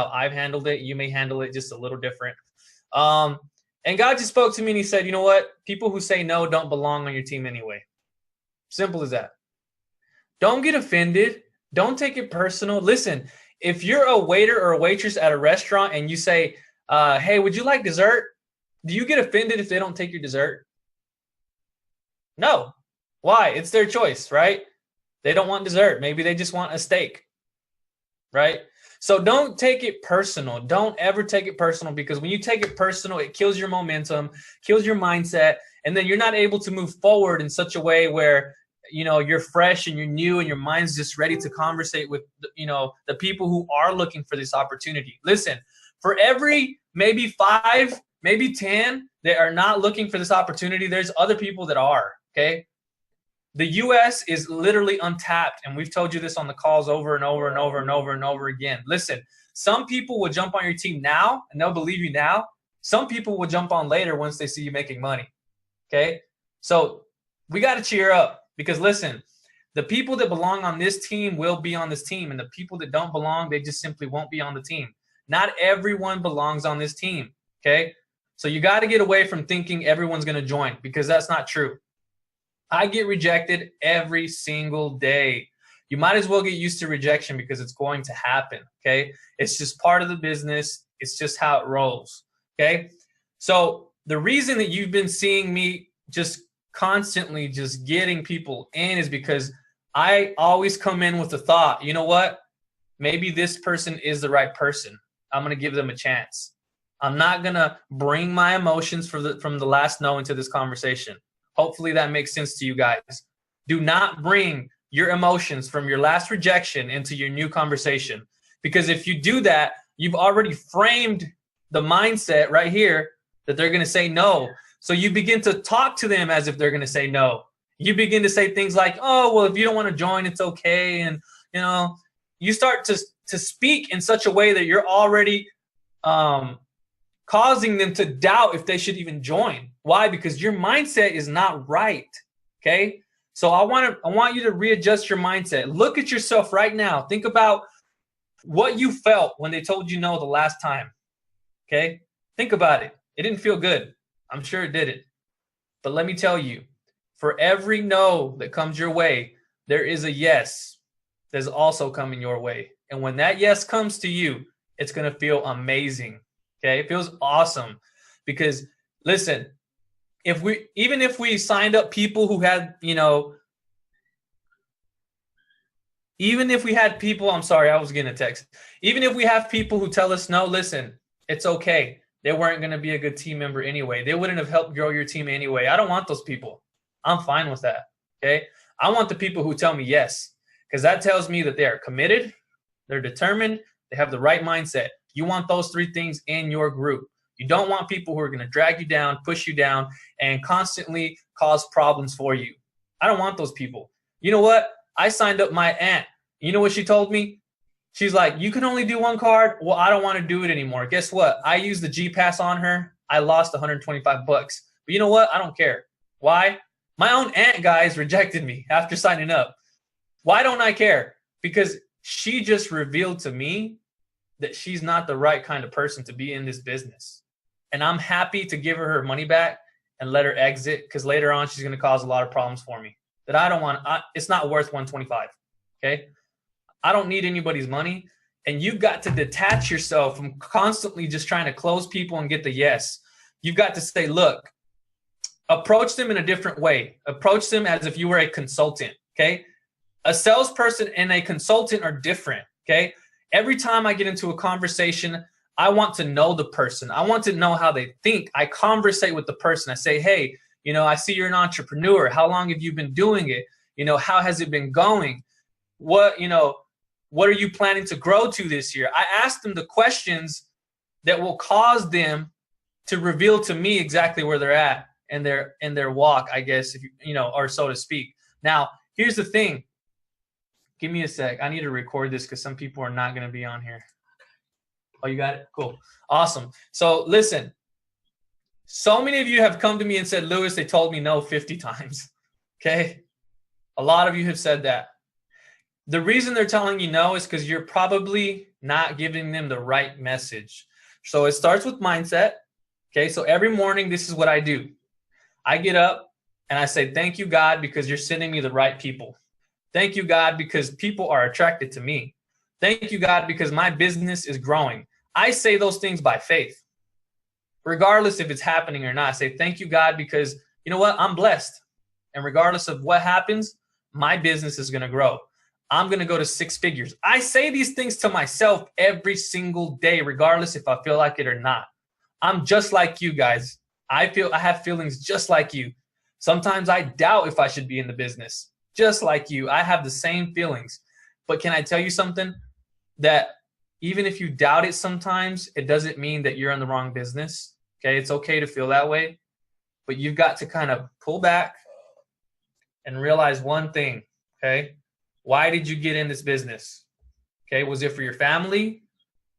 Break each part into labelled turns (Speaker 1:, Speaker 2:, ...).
Speaker 1: I've handled it. You may handle it just a little different. And God just spoke to me and he said, you know what? People who say no don't belong on your team anyway. Simple as that. Don't get offended. Don't take it personal. Listen, if you're a waiter or a waitress at a restaurant and you say, hey, would you like dessert? Do you get offended if they don't take your dessert? No. Why? It's their choice, right? They don't want dessert. Maybe they just want a steak, right? So don't take it personal. Don't ever take it personal, because when you take it personal, it kills your momentum, kills your mindset, and then you're not able to move forward in such a way where, you know, you're fresh and you're new and your mind's just ready to conversate with, you know, the people who are looking for this opportunity. Listen, for every maybe 5, maybe 10 that are not looking for this opportunity, there's other people that are, okay? The U.S. is literally untapped, and we've told you this on the calls over and over and over and over and over again. Listen, some people will jump on your team now, and they'll believe you now. Some people will jump on later once they see you making money, okay? So we got to cheer up, because, listen, the people that belong on this team will be on this team, and the people that don't belong, they just simply won't be on the team. Not everyone belongs on this team, okay? So you got to get away from thinking everyone's going to join, because that's not true. I get rejected every single day. You might as well get used to rejection, because it's going to happen, okay? It's just part of the business. It's just how it rolls, okay? So the reason that you've been seeing me just constantly just getting people in is because I always come in with the thought, you know what? Maybe this person is the right person. I'm going to give them a chance. I'm not going to bring my emotions from the last no into this conversation. Hopefully that makes sense to you guys. Do not bring your emotions from your last rejection into your new conversation. Because if you do that, you've already framed the mindset right here that they're going to say no. So you begin to talk to them as if they're going to say no. You begin to say things like, oh, well, if you don't want to join, it's okay. And, you know, you start to speak in such a way that you're already causing them to doubt if they should even join. Why? Because your mindset is not right, okay? So I want you to readjust your mindset. Look at yourself right now. Think about what you felt when they told you no the last time, okay? Think about it. It didn't feel good. I'm sure it didn't. But let me tell you, for every no that comes your way, there is a yes that's also coming your way. And when that yes comes to you, it's going to feel amazing. Okay, it feels awesome, because listen, even if we signed up people who had, you know, even if we had people, I'm sorry, I was getting a text. Even if we have people who tell us no, listen, it's okay. They weren't going to be a good team member anyway. They wouldn't have helped grow your team anyway. I don't want those people. I'm fine with that. Okay, I want the people who tell me yes, because that tells me that they are committed, they're determined, they have the right mindset. You want those 3 things in your group. You don't want people who are going to drag you down, push you down, and constantly cause problems for you. I don't want those people. You know what? I signed up my aunt. You know what she told me? She's like, you can only do 1 card? Well, I don't want to do it anymore. Guess what? I used the G-Pass on her. I lost $125. But you know what? I don't care. Why? My own aunt, guys, rejected me after signing up. Why don't I care? Because she just revealed to me that she's not the right kind of person to be in this business. And I'm happy to give her money back and let her exit, because later on she's going to cause a lot of problems for me that I don't want. It's not worth 125. Okay. I don't need anybody's money. And you've got to detach yourself from constantly just trying to close people and get the yes. You've got to say, look, approach them in a different way. Approach them as if you were a consultant. Okay. A salesperson and a consultant are different. Okay. Every time I get into a conversation, I want to know the person. I want to know how they think. I conversate with the person. I say, hey, you know, I see you're an entrepreneur. How long have you been doing it? You know, how has it been going? What are you planning to grow to this year? I ask them the questions that will cause them to reveal to me exactly where they're at in their walk, I guess, if you know, or so to speak. Now, here's the thing. Give me a sec. I need to record this because some people are not going to be on here. Oh, you got it? Cool. Awesome. So listen, so many of you have come to me and said, Lewis, they told me no 50 times. Okay. A lot of you have said that. The reason they're telling you no is because you're probably not giving them the right message. So it starts with mindset. Okay, so every morning, this is what I do. I get up and I say, thank you, God, because you're sending me the right people. Thank you, God, because people are attracted to me. Thank you, God, because my business is growing. I say those things by faith, regardless if it's happening or not. I say, thank you, God, because you know what? I'm blessed. And regardless of what happens, my business is going to grow. I'm going to go to 6 figures. I say these things to myself every single day, regardless if I feel like it or not. I'm just like you guys. I have feelings just like you. Sometimes I doubt if I should be in the business, just like you. I have the same feelings. But can I tell you something? That even if you doubt it sometimes, it doesn't mean that you're in the wrong business. Okay, it's okay to feel that way. But you've got to kind of pull back and realize one thing, okay? Why did you get in this business? Okay, was it for your family?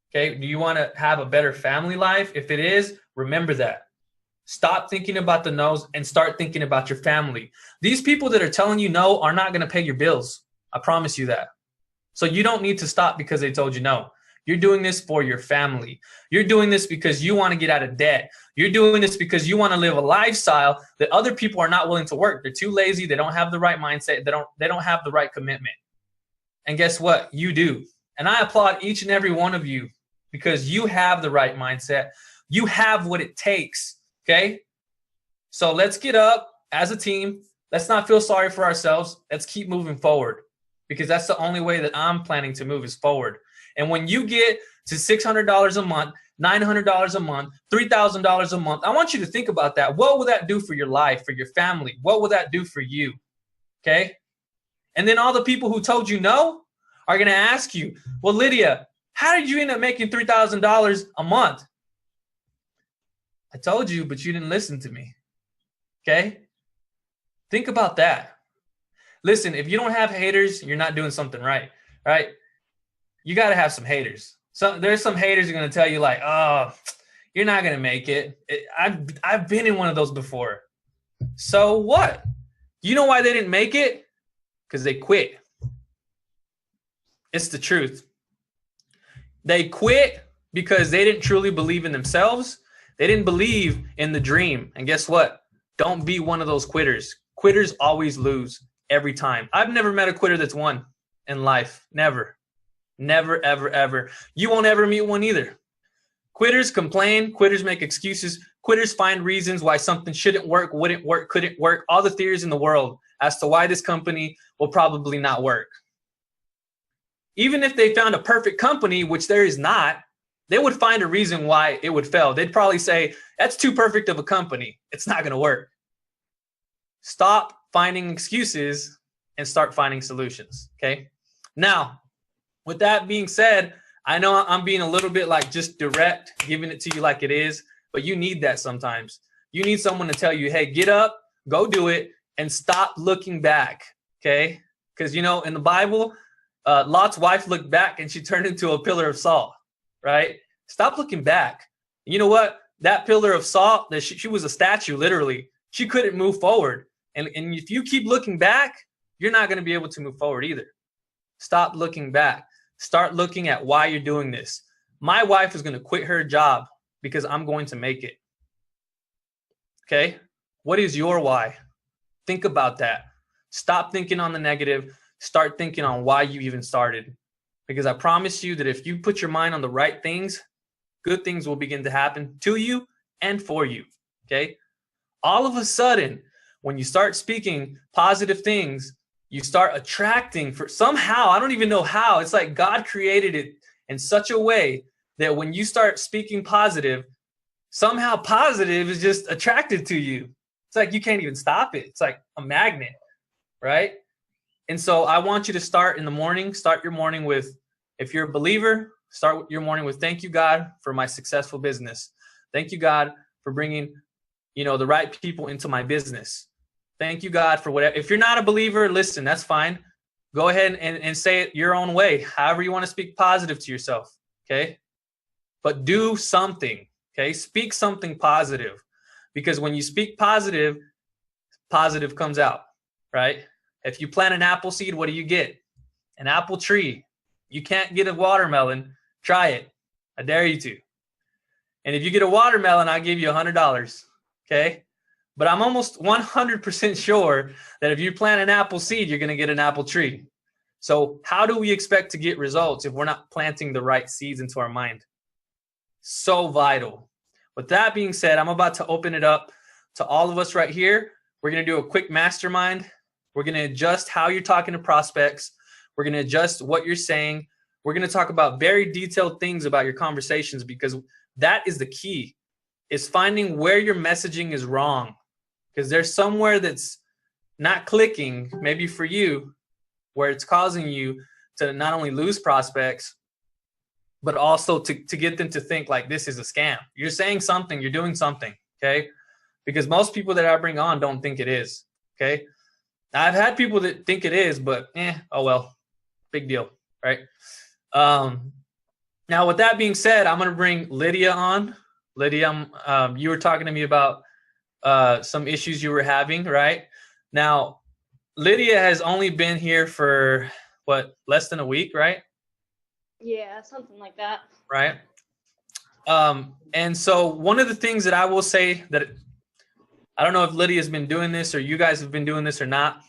Speaker 1: Okay, do you want to have a better family life? If it is, remember that. Stop thinking about the no's and start thinking about your family. These people that are telling you no are not going to pay your bills. I promise you that. So you don't need to stop because they told you no. You're doing this for your family. You're doing this because you want to get out of debt. You're doing this because you want to live a lifestyle that other people are not willing to work. They're too lazy. They don't have the right mindset. They don't have the right commitment. And guess what? You do. And I applaud each and every one of you because you have the right mindset. You have what it takes. Okay? So let's get up as a team. Let's not feel sorry for ourselves. Let's keep moving forward because that's the only way that I'm planning to move is forward. And when you get to $600 a month, $900 a month, $3,000 a month, I want you to think about that. What will that do for your life, for your family? What will that do for you? Okay? And then all the people who told you no are going to ask you, well, Lydia, how did you end up making $3,000 a month? I told you, but you didn't listen to me. Okay? Think about that. Listen, if you don't have haters, you're not doing something right. Right? You got to have some haters. So there's some haters who are going to tell you like, oh, you're not going to make it. I've been in one of those before. So what? You know why they didn't make it? Because they quit. It's the truth. They quit because they didn't truly believe in themselves. They didn't believe in the dream. And guess what? Don't be one of those quitters. Quitters always lose every time. I've never met a quitter that's won in life. Never. Never, ever, ever. You won't ever meet one either. Quitters complain. Quitters make excuses. Quitters find reasons why something shouldn't work, wouldn't work, couldn't work. All the theories in the world as to why this company will probably not work. Even if they found a perfect company, which there is not, they would find a reason why it would fail. They'd probably say, that's too perfect of a company. It's not going to work. Stop finding excuses and start finding solutions. Okay. Now, with that being said, I know I'm being a little bit like just direct, giving it to you like it is, but you need that sometimes. You need someone to tell you, hey, get up, go do it, and stop looking back. Okay. Because, you know, in the Bible, Lot's wife looked back and she turned into a pillar of salt, right? Stop looking back. You know what? That pillar of salt, that she was a statue, literally. She couldn't move forward. And if you keep looking back, you're not going to be able to move forward either. Stop looking back. Start looking at why you're doing this. My wife is going to quit her job because I'm going to make it. Okay? What is your why? Think about that. Stop thinking on the negative. Start thinking on why you even started. Because I promise you that if you put your mind on the right things, good things will begin to happen to you and for you. Okay? All of a sudden, when you start speaking positive things, you start attracting for somehow, I don't even know how. It's like God created it in such a way that when you start speaking positive, somehow positive is just attracted to you. It's like you can't even stop it. It's like a magnet, right? And so I want you to start in the morning. Start your morning with, if you're a believer, start your morning with, thank you, God, for my successful business. Thank you, God, for bringing, the right people into my business. Thank you, God, for whatever. If you're not a believer, listen, that's fine. Go ahead and say it your own way, however you want to speak positive to yourself, okay? But do something, okay? Speak something positive, because when you speak positive, positive comes out, right? If you plant an apple seed, what do you get? an apple tree. You can't get a watermelon. Try it. I dare you to. And if you get a watermelon, I'll give you $100. Okay? But I'm almost 100% sure that if you plant an apple seed, you're going to get an apple tree. So how do we expect to get results if we're not planting the right seeds into our mind? So vital. With that being said, I'm about to open it up to all of us right here. We're going to do a quick mastermind. We're going to adjust how you're talking to prospects. We're going to adjust what you're saying. We're going to talk about very detailed things about your conversations, because that is the key, is finding where your messaging is wrong. Because there's somewhere that's not clicking, maybe for you, where it's causing you to not only lose prospects, but also to get them to think like this is a scam. You're saying something, you're doing something, okay? Because most people that I bring on don't think it is, okay? I've had people that think it is, but oh well, big deal, right? Now, with that being said, I'm going to bring Lydia on. Lydia, you were talking to me about some issues you were having, right? Now, Lydia has only been here for, what, less than a week, right?
Speaker 2: Yeah, something like that.
Speaker 1: Right. And so one of the things that I will say that, I don't know if Lydia's been doing this or you guys have been doing this or not.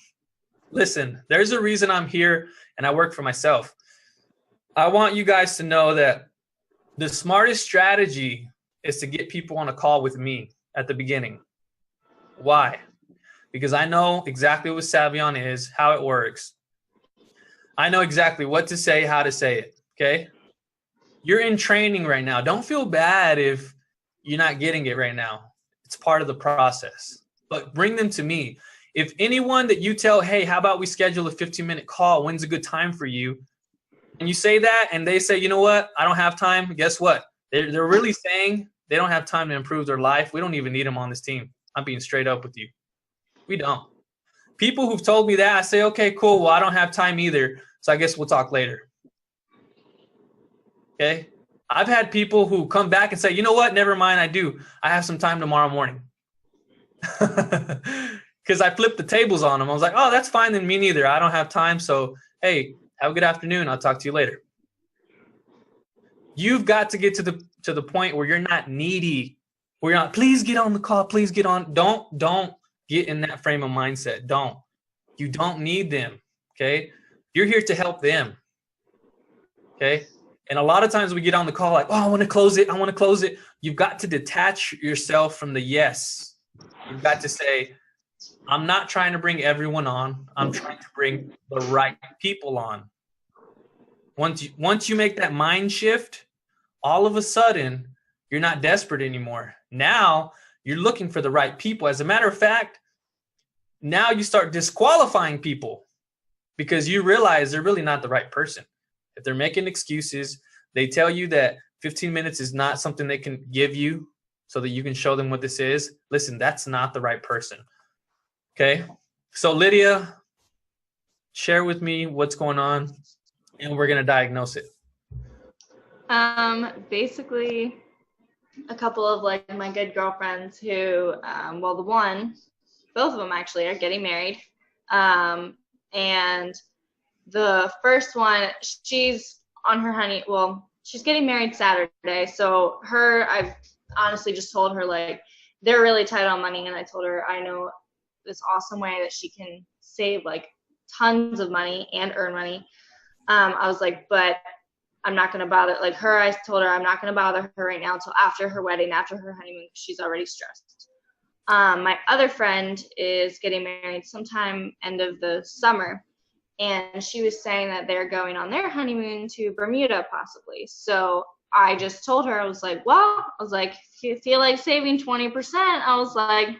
Speaker 1: Listen, there's a reason I'm here and I work for myself. I want you guys to know that the smartest strategy is to get people on a call with me at the beginning. Why? Because I know exactly what Savion is, how it works. I know exactly what to say, how to say it, okay? You're in training right now. Don't feel bad if you're not getting it right now. It's part of the process. But bring them to me. If anyone that you tell, hey, how about we schedule a 15-minute call? When's a good time for you? And you say that and they say, you know what? I don't have time. Guess what? They're really saying they don't have time to improve their life. We don't even need them on this team. I'm being straight up with you. We don't. People who've told me that, I say, okay, cool. Well, I don't have time either. So I guess we'll talk later. Okay. I've had people who come back and say, you know what? Never mind. I do. I have some time tomorrow morning. Because I flipped the tables on them. I was like, oh, that's fine. Then me neither. I don't have time. So, hey, have a good afternoon. I'll talk to you later. You've got to get to the point where you're not needy. Where you're not, please get on the call. Please get on. Don't get in that frame of mindset. Don't. You don't need them. Okay. You're here to help them. Okay. And a lot of times we get on the call like, oh, I want to close it. I want to close it. You've got to detach yourself from the yes. You've got to say, I'm not trying to bring everyone on. I'm trying to bring the right people on. Once you make that mind shift, all of a sudden, you're not desperate anymore. Now you're looking for the right people. As a matter of fact, now you start disqualifying people because you realize they're really not the right person. If they're making excuses, they tell you that 15 minutes is not something they can give you so that you can show them what this is. Listen, that's not the right person. Okay. So Lydia, share with me what's going on and we're going to diagnose it.
Speaker 2: Basically a couple of like my good girlfriends who, both of them actually are getting married. And the first one, she's on her she's getting married Saturday. So I've honestly just told her like, they're really tight on money. And I told her, I know this awesome way that she can save like tons of money and earn money. I was like, but I'm not going to bother I told her I'm not going to bother her right now until after her wedding, after her honeymoon. She's already stressed. My other friend is getting married sometime end of the summer. And she was saying that they're going on their honeymoon to Bermuda possibly. So I just told her, I was like, if you feel like saving 20%, I was like,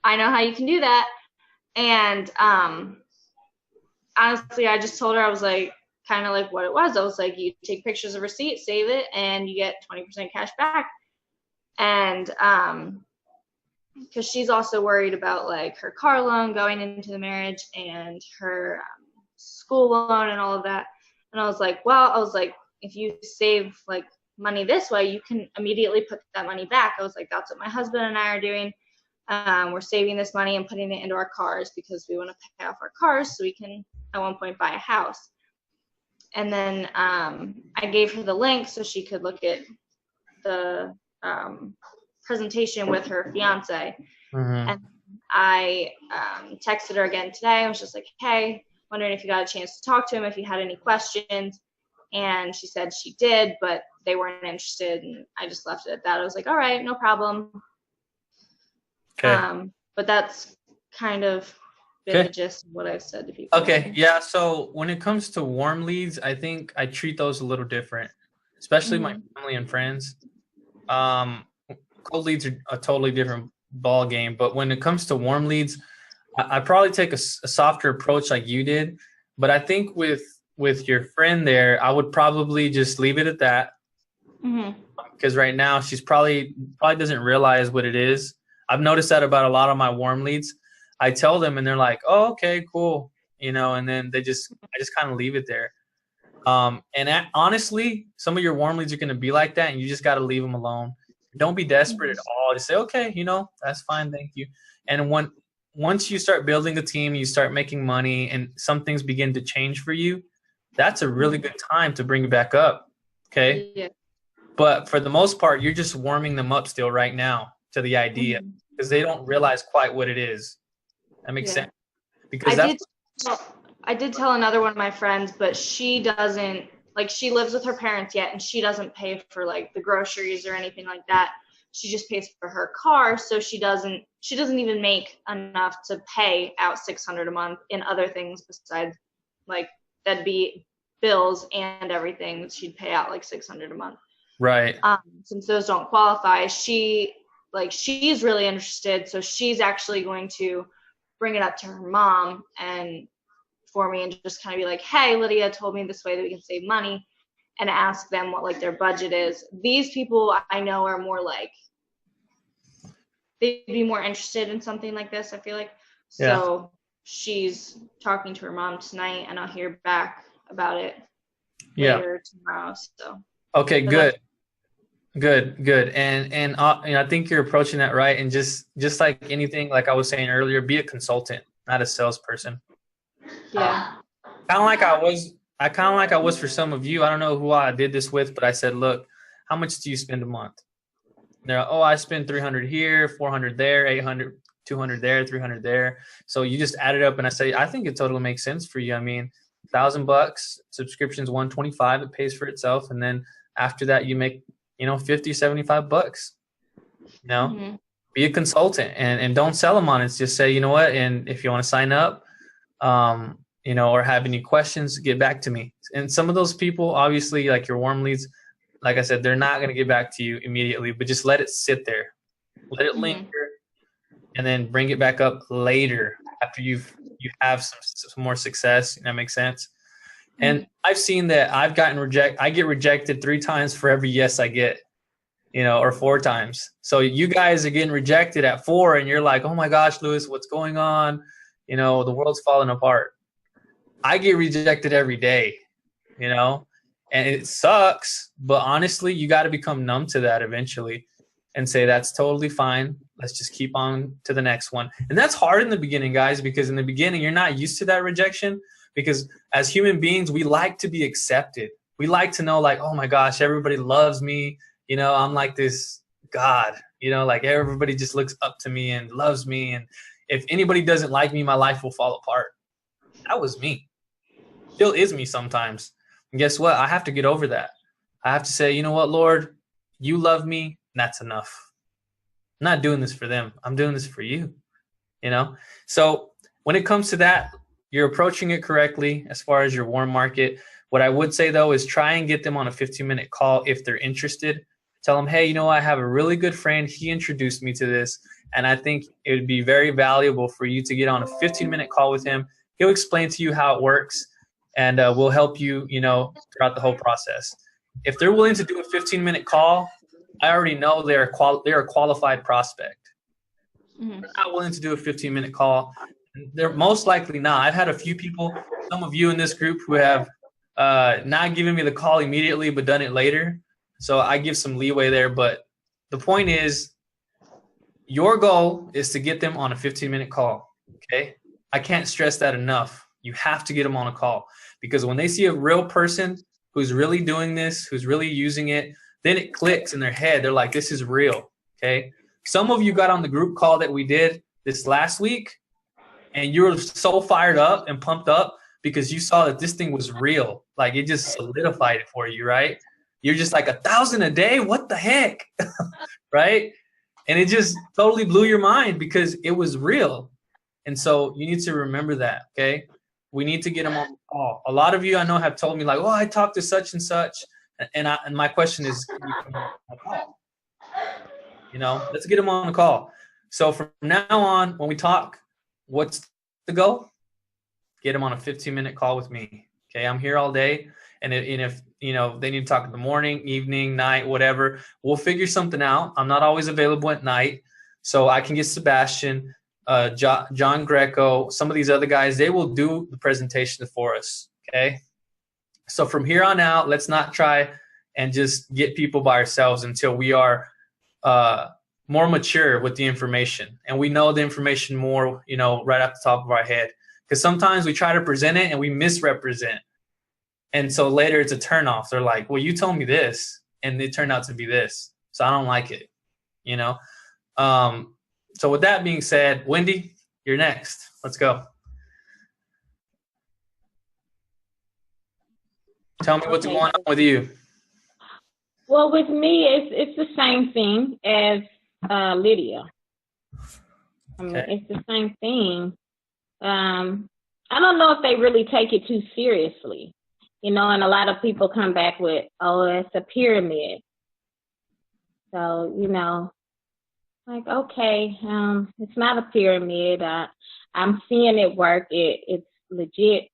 Speaker 2: I know how you can do that. And honestly, I just told her, I was like, kind of like what it was. I was like, you take pictures of receipt, save it, and you get 20% cash back. And because she's also worried about like her car loan going into the marriage and her school loan and all of that. And I was like, if you save like money this way, you can immediately put that money back. I was like, that's what my husband and I are doing. We're saving this money and putting it into our cars because we want to pay off our cars so we can at one point buy a house. And then I gave her the link so she could look at the presentation with her fiance.
Speaker 1: Mm-hmm.
Speaker 2: And I texted her again today. I was just like, hey, wondering if you got a chance to talk to him, if you had any questions. And she said she did, but they weren't interested. And I just left it at that. I was like, all right, no problem.
Speaker 1: Okay.
Speaker 2: But that's kind of been the gist of what I've said to people.
Speaker 1: Okay. Yeah. So when it comes to warm leads, I think I treat those a little different, especially my family and friends. Cold leads are a totally different ball game. But when it comes to warm leads, I probably take a softer approach like you did. But I think with your friend there, I would probably just leave it at that. Because right now she's probably doesn't realize what it is. I've noticed that about a lot of my warm leads. I tell them and they're like, oh, okay, cool. And then I just kind of leave it there. Honestly, some of your warm leads are going to be like that, and you just got to leave them alone. Don't be desperate at all. Just say, okay, that's fine. Thank you. And once you start building a team, you start making money and some things begin to change for you, that's a really good time to bring it back up. Okay.
Speaker 2: Yeah.
Speaker 1: But for the most part, you're just warming them up still right now to the idea because they don't realize quite what it is. That makes sense. Because
Speaker 2: I did tell another one of my friends, but she doesn't, like, she lives with her parents yet, and she doesn't pay for like the groceries or anything like that. She just pays for her car, so she doesn't even make enough to pay out $600 a month in other things besides, like, that'd be bills and everything. She'd pay out like $600 a month.
Speaker 1: Right.
Speaker 2: Since those don't qualify, she's really interested, so she's actually going to bring it up to her mom and for me and just kind of be like, hey, Lydia told me this way that we can save money, and ask them what like their budget is. These people I know are more like, they'd be more interested in something like this, I feel like. So she's talking to her mom tonight, and I'll hear back about it later tomorrow. So
Speaker 1: okay, good. And I think you're approaching that right. And just like anything, like I was saying earlier, be a consultant, not a salesperson.
Speaker 2: Yeah.
Speaker 1: Kind of like I was for some of you. I don't know who I did this with, but I said, look, how much do you spend a month? And they're like, oh, I spend 300 here, 400 there, 800, 200 there, 300 there. So you just add it up, and I say, I think it totally makes sense for you. I mean, $1,000 subscriptions, $125, it pays for itself, and then after that you make $50, $75. Be a consultant and don't sell them on it. Just say, you know what, and if you want to sign up, or have any questions, get back to me. And some of those people, obviously, like your warm leads, like I said, they're not going to get back to you immediately, but just let it sit there, let it linger, and then bring it back up later after you have some more success. That makes sense. And I've seen that I get rejected 3 times for every yes I get, or 4 times. So you guys are getting rejected at 4, and you're like, oh my gosh, Lewis, what's going on? The world's falling apart. I get rejected every day, and it sucks, but honestly, you got to become numb to that eventually and say, that's totally fine. Let's just keep on to the next one. And that's hard in the beginning, guys, because in the beginning, you're not used to that rejection. Because as human beings, we like to be accepted. We like to know, like, oh my gosh, everybody loves me. I'm like this God, like everybody just looks up to me and loves me. And if anybody doesn't like me, my life will fall apart. That was me. Still is me sometimes. And guess what? I have to get over that. I have to say, you know what, Lord, you love me, and that's enough. I'm not doing this for them. I'm doing this for you, So when it comes to that, you're approaching it correctly as far as your warm market. What I would say, though, is try and get them on a 15-minute call if they're interested. Tell them, hey, I have a really good friend. He introduced me to this, and I think it would be very valuable for you to get on a 15-minute call with him. He'll explain to you how it works, and we'll help you, throughout the whole process. If they're willing to do a 15-minute call, I already know they're a qualified prospect. If they're not willing to do a 15-minute call, they're most likely not. I've had a few people, some of you in this group, who have not given me the call immediately but done it later. So I give some leeway there. But the point is, Your goal is to get them on a 15-minute call, okay? I can't stress that enough. You have to get them on a call because when they see a real person who's really doing this, who's really using it, then it clicks in their head. They're like, this is real, okay? Some of you got on the group call that we did this last week, and you were so fired up and pumped up because you saw that this thing was real. Like it just solidified it for you, right? You're just like 1,000 a day? What the heck? Right? And it just totally blew your mind because it was real. And so you need to remember that, okay? We need to get them on the call. A lot of you I know have told me like, oh, I talked to such and such. And my question is, can you come on the call? You know, let's get them on the call. So from now on, when we talk, what's the goal? Get them on a 15-minute call with me. Okay, I'm here all day. And if you know they need to talk in the morning, evening, night, whatever, we'll figure something out. I'm not always available at night, so I can get Sebastian, John Greco, some of these other guys. They will do the presentation for us. Okay, so from here on out, let's not try and just get people by ourselves until we are more mature with the information and we know the information more, you know, right off the top of our head. Because sometimes we try to present it and we misrepresent. And so later it's a turnoff. They're like, well, you told me this, and it turned out to be this. So I don't like it, you know? So with that being said, Wendy, you're next. Let's go. Tell me what's going on with you.
Speaker 3: Well, with me, it's the same thing as Lydia. I mean, it's the same thing. I don't know if they really take it too seriously. You know, and a lot of people come back with, oh, it's a pyramid. So, you know, like, okay, it's not a pyramid. I'm seeing it work. It's legit,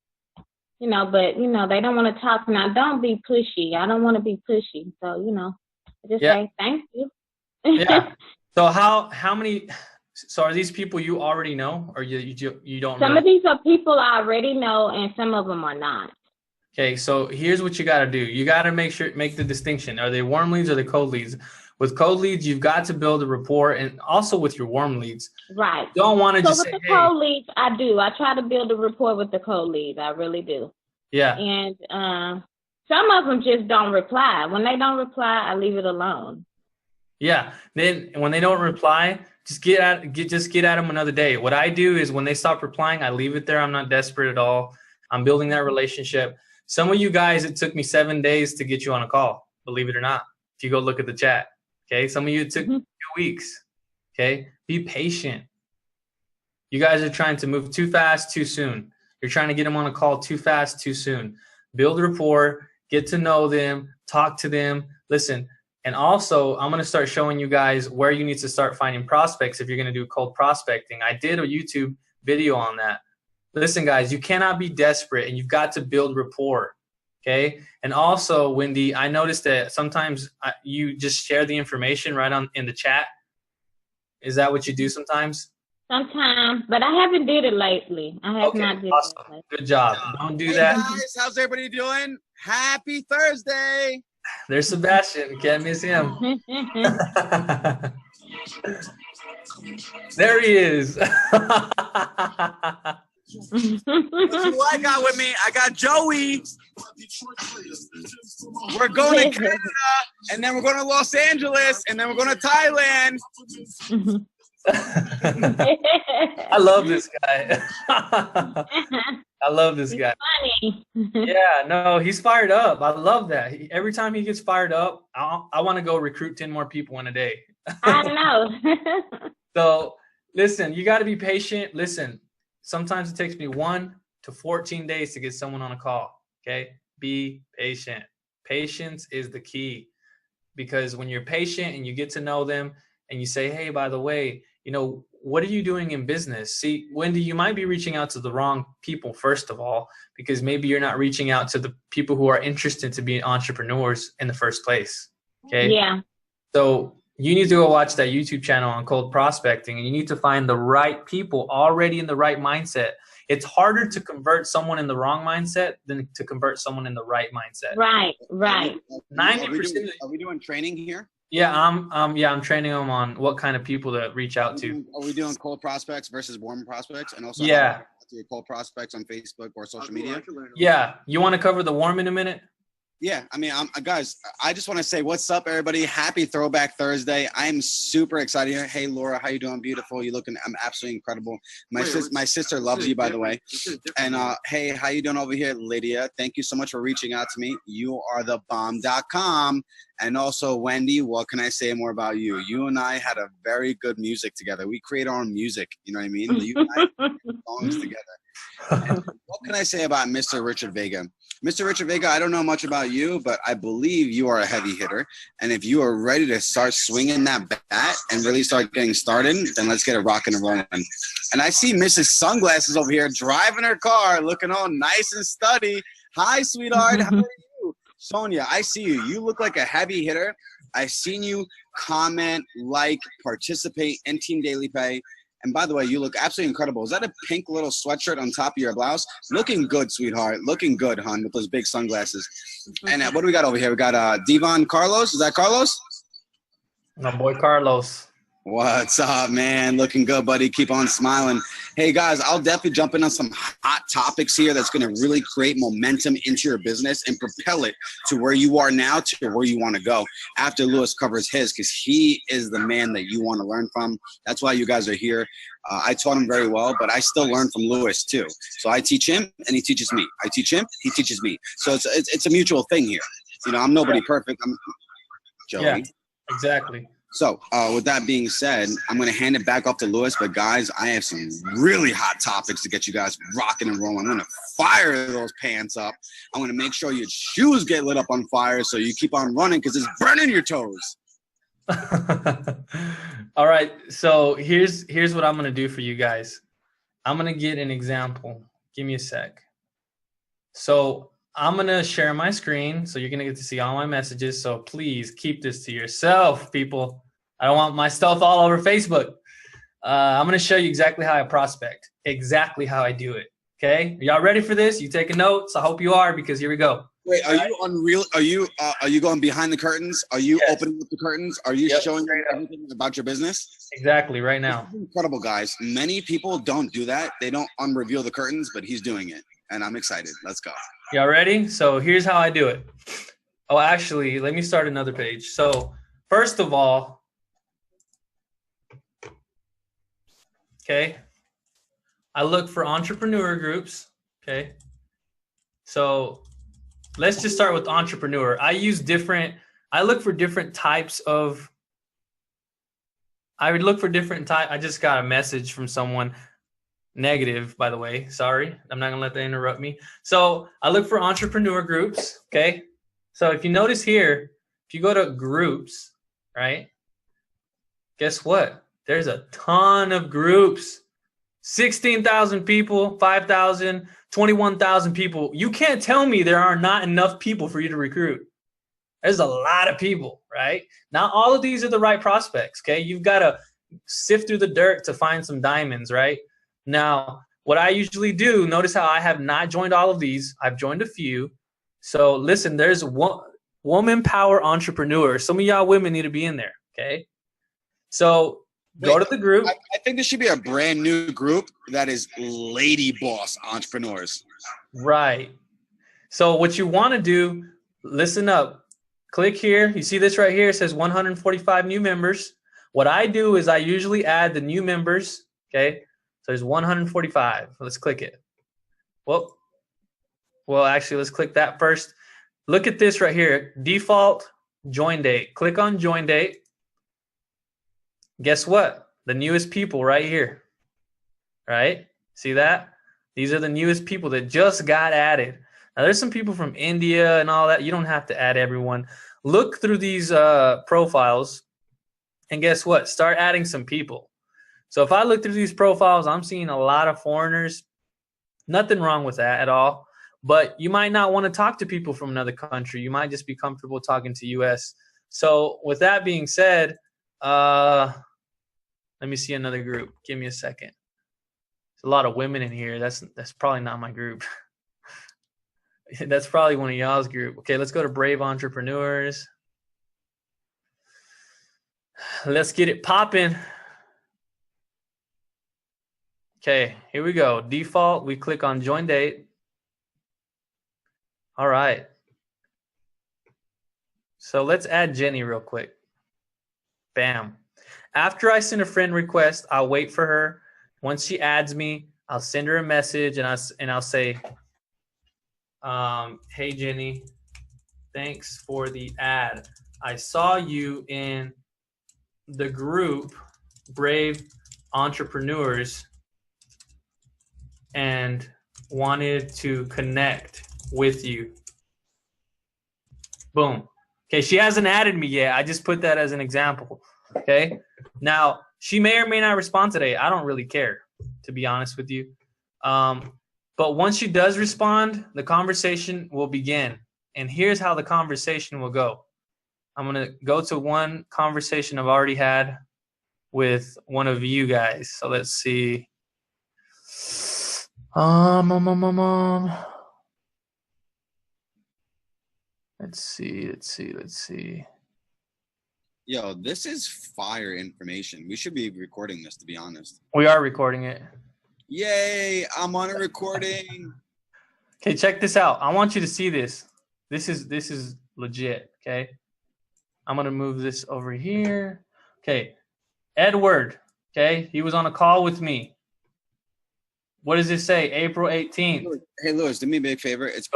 Speaker 3: you know, but, you know, they don't want to talk. Now, don't be pushy. I don't want to be pushy. So, you know, I just say, thank you.
Speaker 1: Yeah. So how many, so are these people you already know or you don't know?
Speaker 3: Some of these are people I already know and some of them are not.
Speaker 1: Okay, so here's what you got to do. You got to make the distinction. Are they warm leads or the cold leads? With cold leads, you've got to build a rapport, and also with your warm leads.
Speaker 3: Right.
Speaker 1: You don't want to just say,
Speaker 3: with the cold leads, I do. I try to build a rapport with the cold leads. I really do.
Speaker 1: Yeah.
Speaker 3: And some of them just don't reply. When they don't reply, I leave it alone.
Speaker 1: Yeah. Then when they don't reply, just get at them another day. What I do is when they stop replying, I leave it there. I'm not desperate at all. I'm building that relationship. Some of you guys, it took me 7 days to get you on a call, believe it or not. If you go look at the chat, okay? Some of you, it took 2 weeks, okay? Be patient. You guys are trying to move too fast, too soon. You're trying to get them on a call too fast, too soon. Build rapport, get to know them, talk to them, listen. And also, I'm going to start showing you guys where you need to start finding prospects if you're going to do cold prospecting. I did a YouTube video on that. Listen, guys, you cannot be desperate, and you've got to build rapport, okay? And also, Wendy, I noticed that sometimes you just share the information right in the chat. Is that what you do sometimes?
Speaker 3: Sometimes, but I haven't did it lately. I have not did
Speaker 1: awesome.
Speaker 3: it lately.
Speaker 1: Good job. Don't do that.
Speaker 4: Guys, how's everybody doing? Happy Thursday.
Speaker 1: There's Sebastian. Can't miss him. There he is.
Speaker 4: Who I got with me? I got Joey. We're going to Canada, and then we're going to Los Angeles, and then we're going to Thailand.
Speaker 1: I love this guy. I love this guy.
Speaker 3: Funny.
Speaker 1: Yeah, no, he's fired up. I love that. Every time he gets fired up, I want to go recruit 10 more people in a day.
Speaker 3: I know.
Speaker 1: So listen, you got to be patient. Listen, sometimes it takes me 1 to 14 days to get someone on a call. Okay, be patient. Patience is the key, because when you're patient and you get to know them and you say, hey, by the way, you know, what are you doing in business? See, Wendy, you might be reaching out to the wrong people, first of all, because maybe you're not reaching out to the people who are interested to be entrepreneurs in the first place. Okay.
Speaker 3: Yeah.
Speaker 1: So you need to go watch that YouTube channel on cold prospecting, and you need to find the right people already in the right mindset. It's harder to convert someone in the wrong mindset than to convert someone in the right mindset.
Speaker 3: Right, right.
Speaker 1: 90%.
Speaker 4: Are we doing training here?
Speaker 1: Yeah, I'm training them on what kind of people to reach out to.
Speaker 4: Are we doing cold prospects versus warm prospects, and also how
Speaker 1: Yeah,
Speaker 4: to your cold prospects on Facebook or social media?
Speaker 1: yeah. You want to cover the warm in a minute?
Speaker 4: Yeah, I mean, guys, I just want to say what's up, everybody. Happy Throwback Thursday. I am super excited here. Hey, Laura, how you doing? Beautiful. You looking? I'm absolutely incredible. My sister loves you, by the way. And hey, how you doing over here, Lydia? Thank you so much for reaching out to me. You are the bomb.com. And also, Wendy, what can I say more about you? You and I had a very good music together. We create our own music. You know what I mean? You and I songs together. And what can I say about Mr. Richard Vega? Mr. Richard Vega, I don't know much about you, but I believe you are a heavy hitter. And if you are ready to start swinging that bat and really start getting started, then let's get it rocking and rolling. And I see Mrs. Sunglasses over here driving her car, looking all nice and studdy. Hi, sweetheart. How are you? Sonia, I see you. You look like a heavy hitter. I've seen you comment, like, participate in Team Daily Pay. And by the way, you look absolutely incredible. Is that a pink little sweatshirt on top of your blouse? Looking good, sweetheart. Looking good, hon, with those big sunglasses. And what do we got over here? We got Devon Carlos. Is that Carlos?
Speaker 1: My boy Carlos.
Speaker 4: What's up, man? Looking good, buddy. Keep on smiling. Hey, guys, I'll definitely jump in on some hot topics here that's going to really create momentum into your business and propel it to where you are now to where you want to go after Lewis covers his, because he is the man that you want to learn from. That's why you guys are here. I taught him very well, but I still learn from Lewis, too. So I teach him, and he teaches me. I teach him, he teaches me. So it's a mutual thing here. You know, I'm nobody perfect. I'm Joey.
Speaker 1: Yeah, exactly.
Speaker 4: So with that being said, I'm going to hand it back off to Lewis. But, guys, I have some really hot topics to get you guys rocking and rolling. I'm going to fire those pants up. I'm going to make sure your shoes get lit up on fire so you keep on running because it's burning your toes.
Speaker 1: All right. So here's what I'm going to do for you guys. I'm going to get an example. Give me a sec. So I'm going to share my screen. So you're going to get to see all my messages. So please keep this to yourself, people. I don't want my stuff all over Facebook. I'm going to show you exactly how I prospect, exactly how I do it. Okay. Are y'all ready for this? You taking notes? I hope you are, because here we go.
Speaker 4: Wait, are you unreal? Are you going behind the curtains? Are you opening up the curtains? Are you showing everything about your business?
Speaker 1: Exactly, right now.
Speaker 4: Incredible, guys. Many people don't do that. They don't unreveal the curtains, but he's doing it. And I'm excited. Let's go.
Speaker 1: Y'all ready? So here's how I do it. Oh, actually, let me start another page. So first of all, okay, I look for entrepreneur groups. Okay. So let's just start with entrepreneur. I look for different types of, I just got a message from someone, negative, by the way. Sorry. I'm not going to let that interrupt me. So I look for entrepreneur groups. Okay. So if you notice here, if you go to groups, right? Guess what? There's a ton of groups. 16,000 people, 5,000, 21,000 people. You can't tell me there are not enough people for you to recruit. There's a lot of people, right? Not all of these are the right prospects, okay? You've got to sift through the dirt to find some diamonds, right? Now, what I usually do, notice how I have not joined all of these. I've joined a few. So listen, there's one woman power entrepreneur. Some of y'all women need to be in there, okay? So go to the group.
Speaker 4: I think there should be a brand new group that is lady boss entrepreneurs.
Speaker 1: Right. So what you want to do, listen up. Click here. You see this right here? It says 145 new members. What I do is I usually add the new members, okay? So there's 145. Let's click it. Well, actually, let's click that first. Look at this right here. Default join date. Click on join date. Guess what? The newest people right here. Right? See that? These are the newest people that just got added. Now, there's some people from India and all that. You don't have to add everyone. Look through these profiles, and guess what? Start adding some people. So if I look through these profiles, I'm seeing a lot of foreigners. Nothing wrong with that at all. But you might not want to talk to people from another country. You might just be comfortable talking to US. So with that being said, let me see another group. Give me a second. There's a lot of women in here. That's probably not my group. That's probably one of y'all's group. Okay, let's go to Brave Entrepreneurs. Let's get it popping. Okay, here we go. Default, we click on join date. All right. So let's add Jenny real quick. Bam. After I send a friend request, I'll wait for her. Once she adds me, I'll send her a message and I'll say, hey Jenny, thanks for the ad. I saw you in the group Brave Entrepreneurs and wanted to connect with you. Boom. Okay, she hasn't added me yet. I just put that as an example. Okay. Now, she may or may not respond today. I don't really care, to be honest with you. But once she does respond, the conversation will begin. And here's how the conversation will go. I'm going to go to one conversation I've already had with one of you guys. So let's see. Let's see.
Speaker 4: Yo, this is fire information. We should be recording this, to be honest.
Speaker 1: We are recording it.
Speaker 4: Yay, I'm on a recording.
Speaker 1: Okay, check this out. I want you to see this. This is legit, okay? I'm going to move this over here. Okay, Edward, okay? He was on a call with me. What does it say? April 18th.
Speaker 4: Hey, Louis, do me a big favor. It's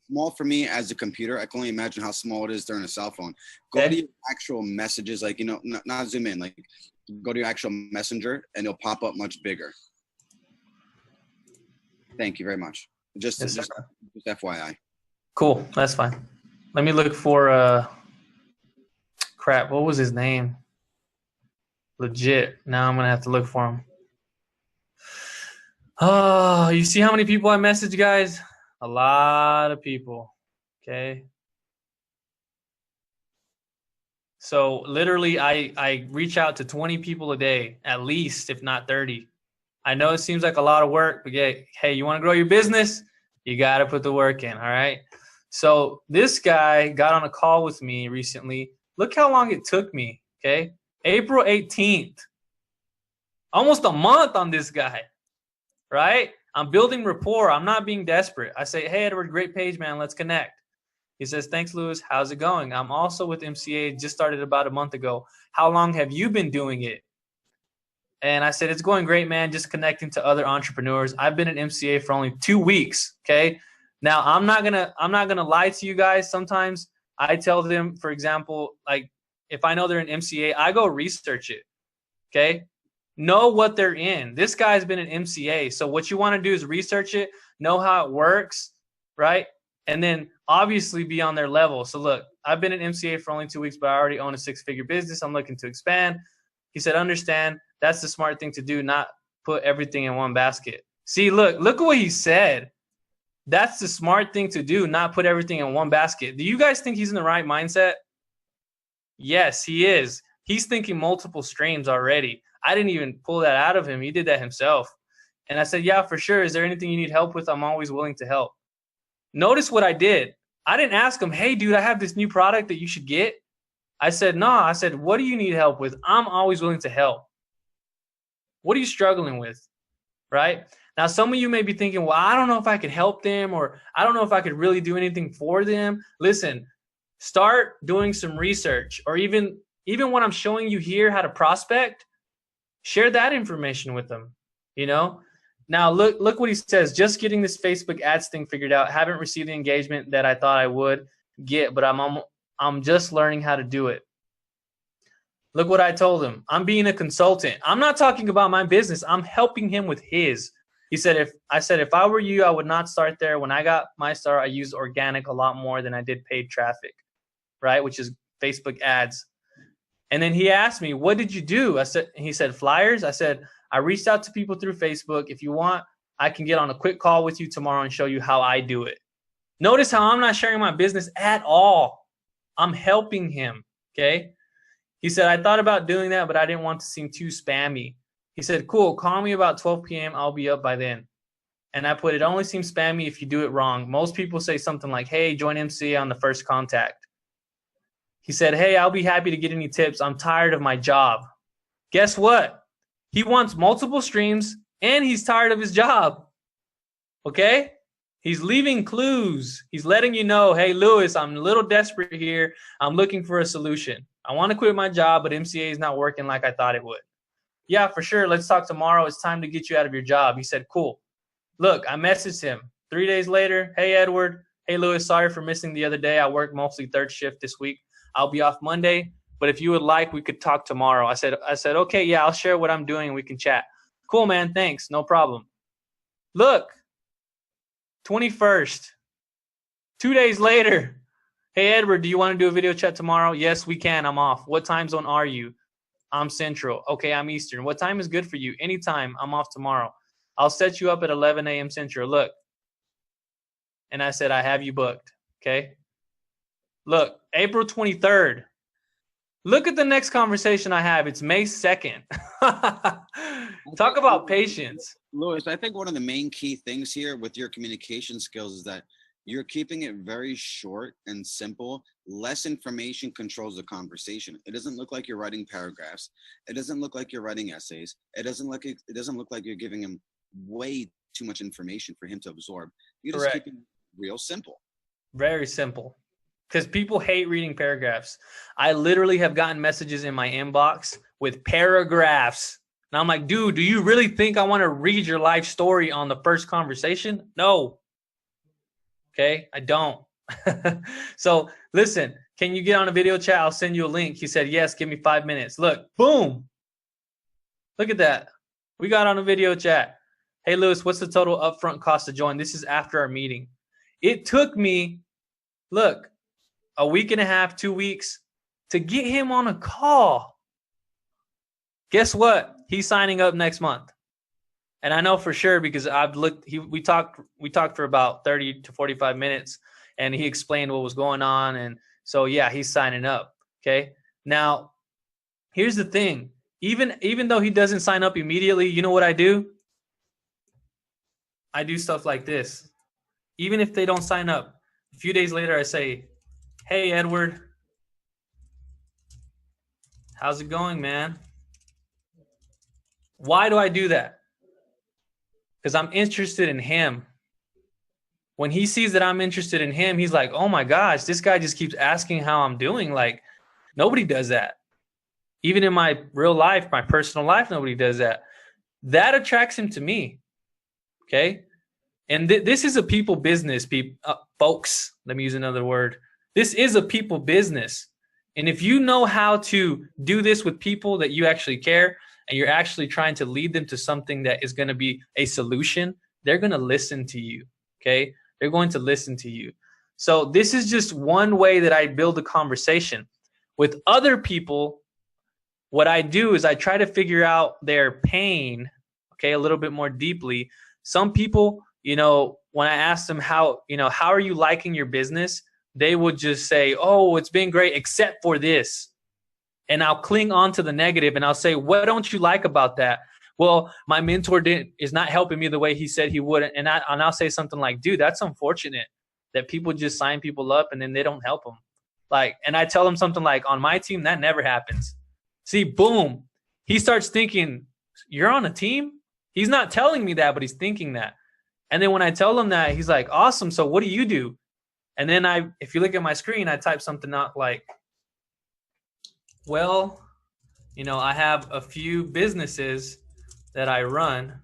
Speaker 4: small for me as a computer. I can only imagine how small it is during a cell phone. Go to your actual messages, like, not zoom in. Like, go to your actual messenger, and it'll pop up much bigger. Thank you very much. Just FYI.
Speaker 1: Cool. That's fine. Let me look for crap. What was his name? Legit. Now I'm going to have to look for him. Oh, you see how many people I message, guys? A lot of people. Okay. So literally I reach out to 20 people a day, at least, if not 30. I know it seems like a lot of work, but hey, you want to grow your business? You got to put the work in, all right? So this guy got on a call with me recently. Look how long it took me, okay? April 18th. Almost a month on this guy, right? I'm building rapport. I'm not being desperate. I say, hey, Edward, great page, man. Let's connect. He says, thanks, Louis. How's it going? I'm also with MCA. Just started about a month ago. How long have you been doing it? And I said, it's going great, man. Just connecting to other entrepreneurs. I've been at MCA for only 2 weeks. Okay. Now I'm not gonna lie to you guys. Sometimes I tell them, for example, like if I know they're in MCA, I go research it. Okay. Know what they're in. This guy's been in MCA. So what you want to do is research it, know how it works, right? And then obviously be on their level. So look, I've been in MCA for only 2 weeks, but I already own a 6-figure business. I'm looking to expand. He said, understand. That's the smart thing to do, not put everything in one basket. See, look at what he said. That's the smart thing to do, not put everything in one basket. Do you guys think he's in the right mindset? Yes, he is. He's thinking multiple streams already. I didn't even pull that out of him. He did that himself. And I said, yeah, for sure. Is there anything you need help with? I'm always willing to help. Notice what I did. I didn't ask him, hey, dude, I have this new product that you should get. I said, no. I said, what do you need help with? I'm always willing to help. What are you struggling with? Right? Now, some of you may be thinking, well, I don't know if I could help them, or I don't know if I could really do anything for them. Listen, start doing some research, or even when I'm showing you here how to prospect, share that information with them. Now look what he says. Just getting this Facebook ads thing figured out. Haven't received the engagement that I thought I would get, but I'm just learning how to do it. Look what I told him. I'm being a consultant. I'm not talking about my business. I'm helping him with his. He said, if I were you, I would not start there. When I got my start, I used organic a lot more than I did paid traffic, right? Which is Facebook ads. And then he asked me, what did you do? He said, flyers. I said, I reached out to people through Facebook. If you want, I can get on a quick call with you tomorrow and show you how I do it. Notice how I'm not sharing my business at all. I'm helping him, okay? He said, I thought about doing that, but I didn't want to seem too spammy. He said, cool, call me about 12 p.m. I'll be up by then. And I put, it only seems spammy if you do it wrong. Most people say something like, hey, join MCA on the first contact. He said, hey, I'll be happy to get any tips. I'm tired of my job. Guess what? He wants multiple streams and he's tired of his job. Okay? He's leaving clues. He's letting you know, hey, Lewis, I'm a little desperate here. I'm looking for a solution. I want to quit my job, but MCA is not working like I thought it would. Yeah, for sure. Let's talk tomorrow. It's time to get you out of your job. He said, cool. Look, I messaged him 3 days later. Hey, Edward. Hey, Lewis, sorry for missing the other day. I work mostly third shift this week. I'll be off Monday, but if you would like, we could talk tomorrow. I said, okay, yeah, I'll share what I'm doing and we can chat. Cool, man. Thanks. No problem. Look, 21st, 2 days later. Hey, Edward, do you want to do a video chat tomorrow? Yes, we can. I'm off. What time zone are you? I'm Central. Okay, I'm Eastern. What time is good for you? Anytime. I'm off tomorrow. I'll set you up at 11 a.m. Central. Look. And I said, I have you booked. Okay. Look, April 23rd. Look at the next conversation I have. It's May 2nd. Talk about patience.
Speaker 4: Louis, I think one of the main key things here with your communication skills is that you're keeping it very short and simple. Less information controls the conversation. It doesn't look like you're writing paragraphs. It doesn't look like you're writing essays. It doesn't look like you're giving him way too much information for him to absorb. You just keep it real simple.
Speaker 1: Very simple. Because people hate reading paragraphs. I literally have gotten messages in my inbox with paragraphs. And I'm like, dude, do you really think I want to read your life story on the first conversation? No. Okay, I don't. So listen, can you get on a video chat? I'll send you a link. He said, yes, give me 5 minutes. Look, boom. Look at that. We got on a video chat. Hey, Lewis, what's the total upfront cost to join? This is after our meeting. It took me, look, a week and a half, 2 weeks to get him on a call. Guess what? He's signing up next month. And I know for sure because I've looked, we talked for about 30 to 45 minutes and he explained what was going on. And so, yeah, he's signing up. Okay. Now, here's the thing. Even though he doesn't sign up immediately, you know what I do? I do stuff like this. Even if they don't sign up, a few days later, I say, hey, Edward, how's it going, man? Why do I do that? Because I'm interested in him. When he sees that I'm interested in him, he's like, oh my gosh, this guy just keeps asking how I'm doing. Like, nobody does that. Even in my real life, my personal life, nobody does that. That attracts him to me. Okay? And this is a people business, folks. Let me use another word. This is a people business. And if you know how to do this with people that you actually care, and you're actually trying to lead them to something that is going to be a solution, they're going to listen to you, okay? They're going to listen to you. So this is just one way that I build a conversation. With other people, what I do is I try to figure out their pain, okay, a little bit more deeply. Some people, you know, when I ask them how are you liking your business, they would just say, oh, it's been great, except for this. And I'll cling on to the negative and I'll say, what don't you like about that? Well, my mentor is not helping me the way he said he would. And I'll say something like, dude, that's unfortunate that people just sign people up and then they don't help them. Like, and I tell him something like, on my team, that never happens. See, boom. He starts thinking, you're on a team? He's not telling me that, but he's thinking that. And then when I tell him that, he's like, awesome. So what do you do? And then if you look at my screen, I type something out like, well, you know, I have a few businesses that I run,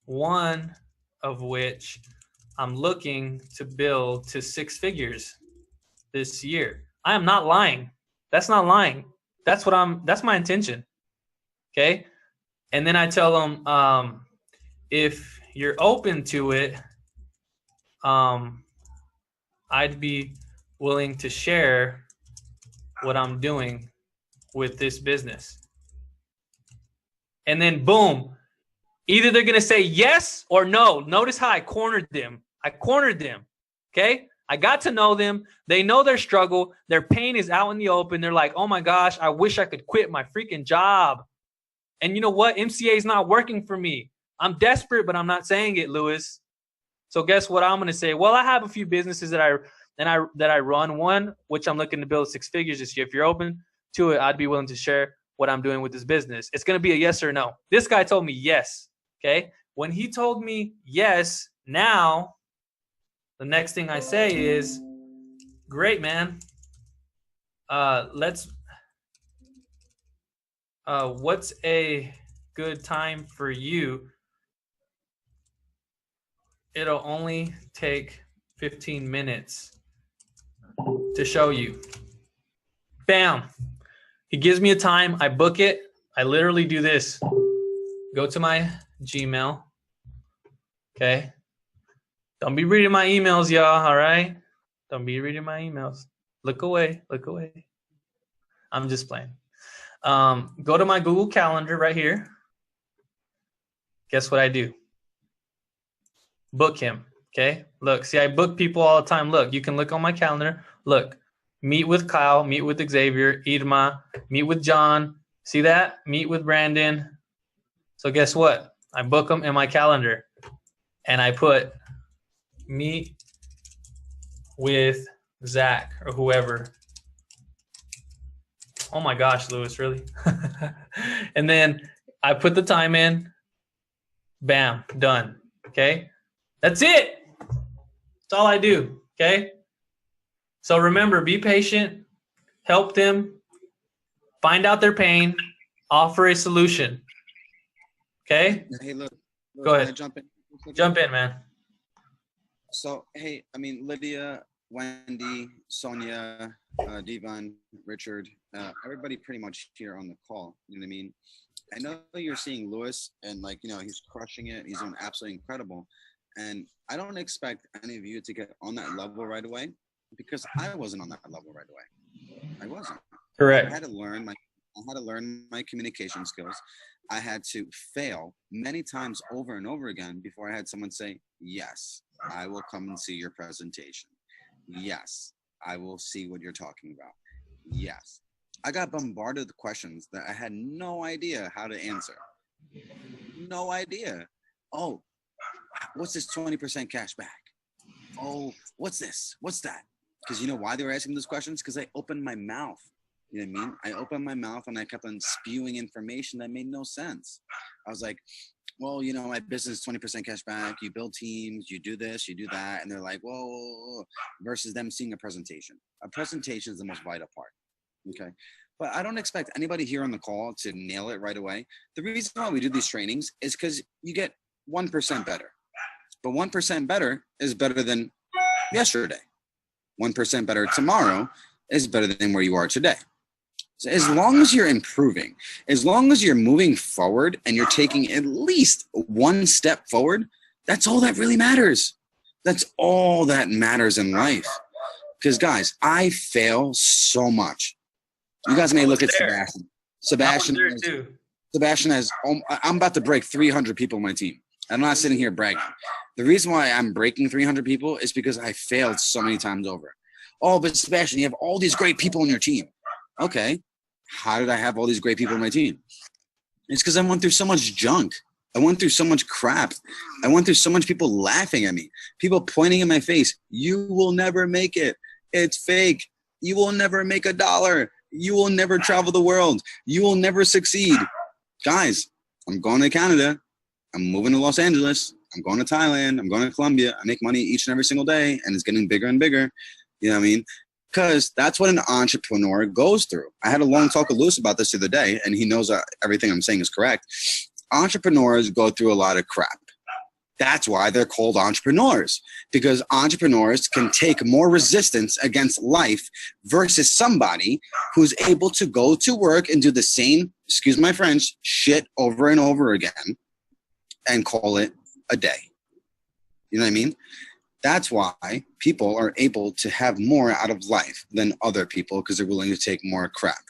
Speaker 1: one of which I'm looking to build to 6 figures this year. I am not lying. That's not lying. That's my intention. Okay. And then I tell them, if you're open to it, I'd be willing to share what I'm doing with this business. And then boom, either they're going to say yes or no. Notice how I cornered them. Okay. I got to know them. They know their struggle. Their pain is out in the open. They're like, oh my gosh, I wish I could quit my freaking job. And you know what? MCA is not working for me. I'm desperate, but I'm not saying it, Lewis. So guess what I'm going to say? Well, I have a few businesses that that I run one, which I'm looking to build 6 figures this year. If you're open to it, I'd be willing to share what I'm doing with this business. It's going to be a yes or no. This guy told me yes. Okay. When he told me yes, now the next thing I say is, great, man. What's a good time for you? It'll only take 15 minutes to show you. Bam. He gives me a time. I book it. I literally do this. Go to my Gmail. Okay. Don't be reading my emails, y'all. All right. Don't be reading my emails. Look away. Look away. I'm just playing. Go to my Google Calendar right here. Guess what I do? Book him. Okay. Look, see, I book people all the time. Look, you can look on my calendar. Look, meet with Kyle, meet with Xavier, Irma, meet with John. See that? Meet with Brandon. So guess what? I book them in my calendar and I put meet with Zach or whoever. Oh my gosh, Lewis, really? And then I put the time in. Bam, done. Okay. That's it. That's all I do. Okay. So remember, be patient, help them, find out their pain, offer a solution. Okay.
Speaker 4: Hey, look.
Speaker 1: Go ahead.
Speaker 4: Jump in.
Speaker 1: Jump in, man.
Speaker 4: So, hey, I mean, Lydia, Wendy, Sonia, Devon, Richard, everybody pretty much here on the call. You know what I mean? I know you're seeing Lewis and like, you know, he's crushing it. He's doing absolutely incredible. And I don't expect any of you to get on that level right away because I wasn't on that level right away. I wasn't.
Speaker 1: Correct.
Speaker 4: I had to learn my communication skills. I had to fail many times over and over again before I had someone say, yes, I will come and see your presentation. Yes, I will see what you're talking about. Yes. I got bombarded with questions that I had no idea how to answer. No idea. Oh, what's this 20% cash back? Oh, what's this? What's that? Because you know why they were asking those questions? Because I opened my mouth. You know what I mean? I opened my mouth and I kept on spewing information that made no sense. I was like, well, you know, my business is 20% cash back. You build teams, you do this, you do that. And they're like, whoa, versus them seeing a presentation. A presentation is the most vital part. Okay. But I don't expect anybody here on the call to nail it right away. The reason why we do these trainings is because you get 1% better. But 1% better is better than yesterday. 1% better tomorrow is better than where you are today. So as long as you're improving, as long as you're moving forward and you're taking at least one step forward, that's all that really matters. That's all that matters in life. Because guys, I fail so much. You guys may look at Sebastian. Sebastian has, I'm about to break 300 people on my team. I'm not sitting here bragging. The reason why I'm breaking 300 people is because I failed so many times over. Oh, but Sebastian, you have all these great people on your team. Okay. How did I have all these great people on my team? It's because I went through so much junk. I went through so much crap. I went through so much people laughing at me. People pointing in my face. You will never make it. It's fake. You will never make $1. You will never travel the world. You will never succeed. Guys, I'm going to Canada. I'm moving to Los Angeles. I'm going to Thailand. I'm going to Colombia. I make money each and every single day, and it's getting bigger and bigger. You know what I mean? Because that's what an entrepreneur goes through. I had a long talk with Lewis about this the other day, and he knows that everything I'm saying is correct. Entrepreneurs go through a lot of crap. That's why they're called entrepreneurs, because entrepreneurs can take more resistance against life versus somebody who's able to go to work and do the same, excuse my French, shit over and over again and call it a day. You know what I mean? That's why people are able to have more out of life than other people, because they're willing to take more crap.